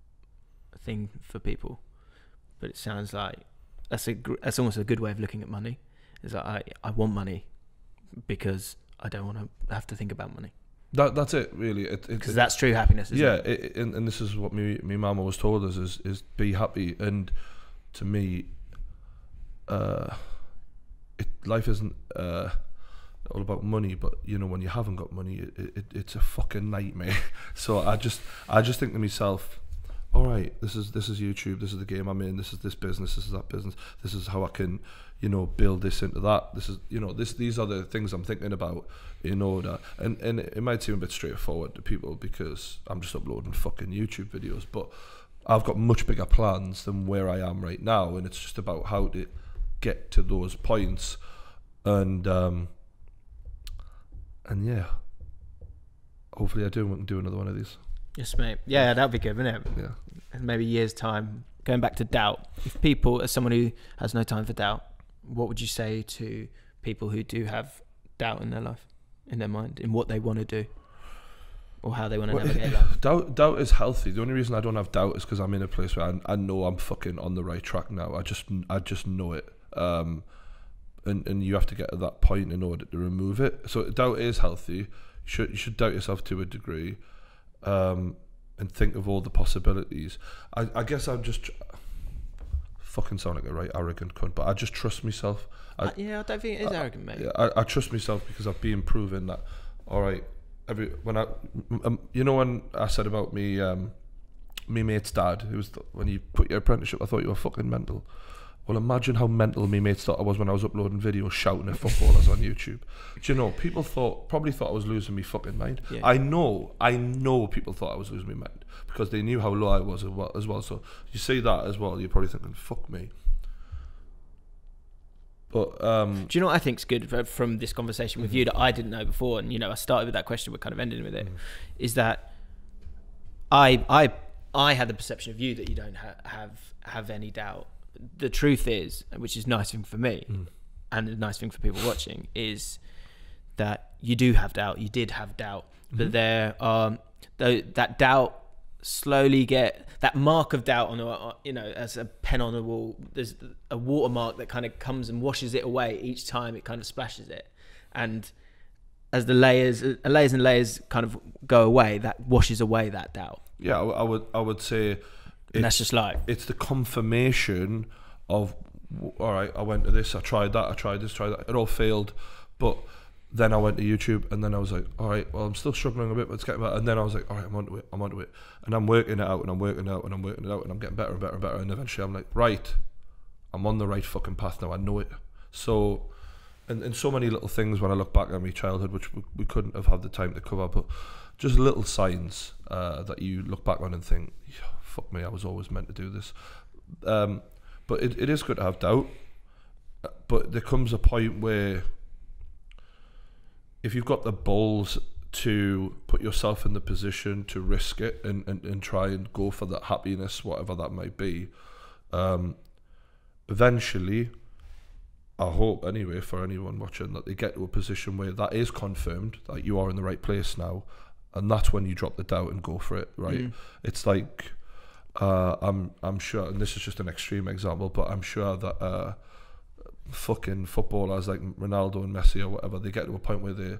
thing for people, but it sounds like that's almost a good way of looking at money. Is like I want money because I don't want to have to think about money. That's it, really. Because that's true happiness, isn't it? And this is what me mum always told us is be happy. And to me, life isn't all about money, but when you haven't got money, it's a fucking nightmare. So I just think to myself, all right, this is YouTube, this is the game I'm in, this is this business, this is that business, this is how I can build this into that, this is these are the things I'm thinking about in order. And it might seem a bit straightforward to people because I'm just uploading fucking YouTube videos, but I've got much bigger plans than where I am right now, and it's just about how to get to those points. And yeah, hopefully we can do another one of these. Yes, mate. Yeah, that'd be good, wouldn't it? Yeah. And maybe years' time, going back to doubt. If people, as someone who has no time for doubt, what would you say to people who do have doubt in their life, in their mind, in what they want to do, or how they want to navigate life? Doubt is healthy. The only reason I don't have doubt is because I'm in a place where I know I'm fucking on the right track now. I just know it. And you have to get to that point in order to remove it. So doubt is healthy. You should doubt yourself to a degree, and think of all the possibilities. I guess I'm just fucking sound like a right arrogant cunt, but I just trust myself. I don't think it is arrogant, mate. Yeah, I trust myself because I've been proven that. All right, when I said about me me mate's dad, who was when you put your apprenticeship, I thought you were fucking mental. Well, imagine how mental me mates thought I was when I was uploading videos shouting at footballers on YouTube. Do you know, people probably thought I was losing me fucking mind. Yeah. I know people thought I was losing my mind because they knew how low I was as well. So you see that as well, you're probably thinking, fuck me. But do you know what I think's good from this conversation with you that I didn't know before? And, you know, I started with that question, we're kind of ending with it, is that I had the perception of you that you don't have any doubt. The truth is, which is a nice thing for me and a nice thing for people watching, is that you do have doubt. You did have doubt, but there are that doubt slowly that mark of doubt on a, you know, as a pen on a wall. There's a watermark that kind of comes and washes it away each time it kind of splashes it, and as the layers and layers kind of go away, that washes away that doubt. Yeah, I would say. And that's just like, it's the confirmation of, all right, I went to this, I tried that, I tried this, tried that, it all failed, but then I went to YouTube, and then I was like, all right, well, I'm still struggling a bit, but it's getting better. And then I was like, all right, I'm onto it, and I'm working it out, and I'm working it out, and I'm working it out, and I'm getting better and better and better, and eventually I'm like, right, I'm on the right fucking path now, I know it. So, and so many little things when I look back at my childhood, which we couldn't have had the time to cover, but just little signs that you look back on and think, yeah, fuck me, I was always meant to do this. But it is good to have doubt. But there comes a point where if you've got the balls to put yourself in the position to risk it and try and go for that happiness, whatever that might be, eventually, I hope anyway for anyone watching, that they get to a position where that is confirmed, that you are in the right place now, and that's when you drop the doubt and go for it, right? It's like, I'm sure, and this is just an extreme example, but I'm sure that fucking footballers like Ronaldo and Messi or whatever, they get to a point where they,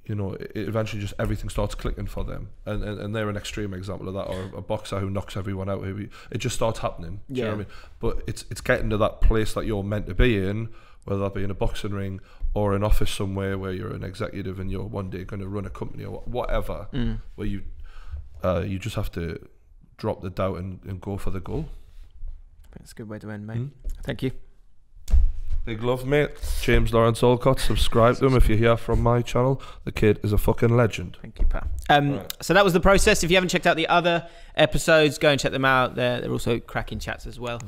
you know, it eventually just everything starts clicking for them, and they're an extreme example of that. Or a boxer who knocks everyone out, it just starts happening. Do you know what I mean? But it's getting to that place that you're meant to be in, whether that be in a boxing ring or an office somewhere where you're an executive and you're one day going to run a company or whatever, where you just have to drop the doubt and go for the goal. That's a good way to end, mate. Thank you. Big love, mate. James Lawrence Allcott. Subscribe to him if you're here from my channel. The kid is a fucking legend. Thank you, pal. So that was the process. If you haven't checked out the other episodes, go and check them out. They're also cracking chats as well.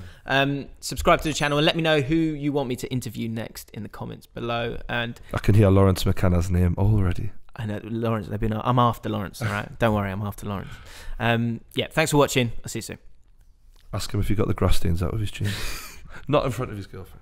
Subscribe to the channel and let me know who you want me to interview next in the comments below. And I can hear Lawrence McKenna's name already. I know Lawrence. I'm after Lawrence. All right, don't worry, I'm after Lawrence. Yeah, thanks for watching. I'll see you soon. Ask him if he got the grass stains out of his jeans. Not in front of his girlfriend.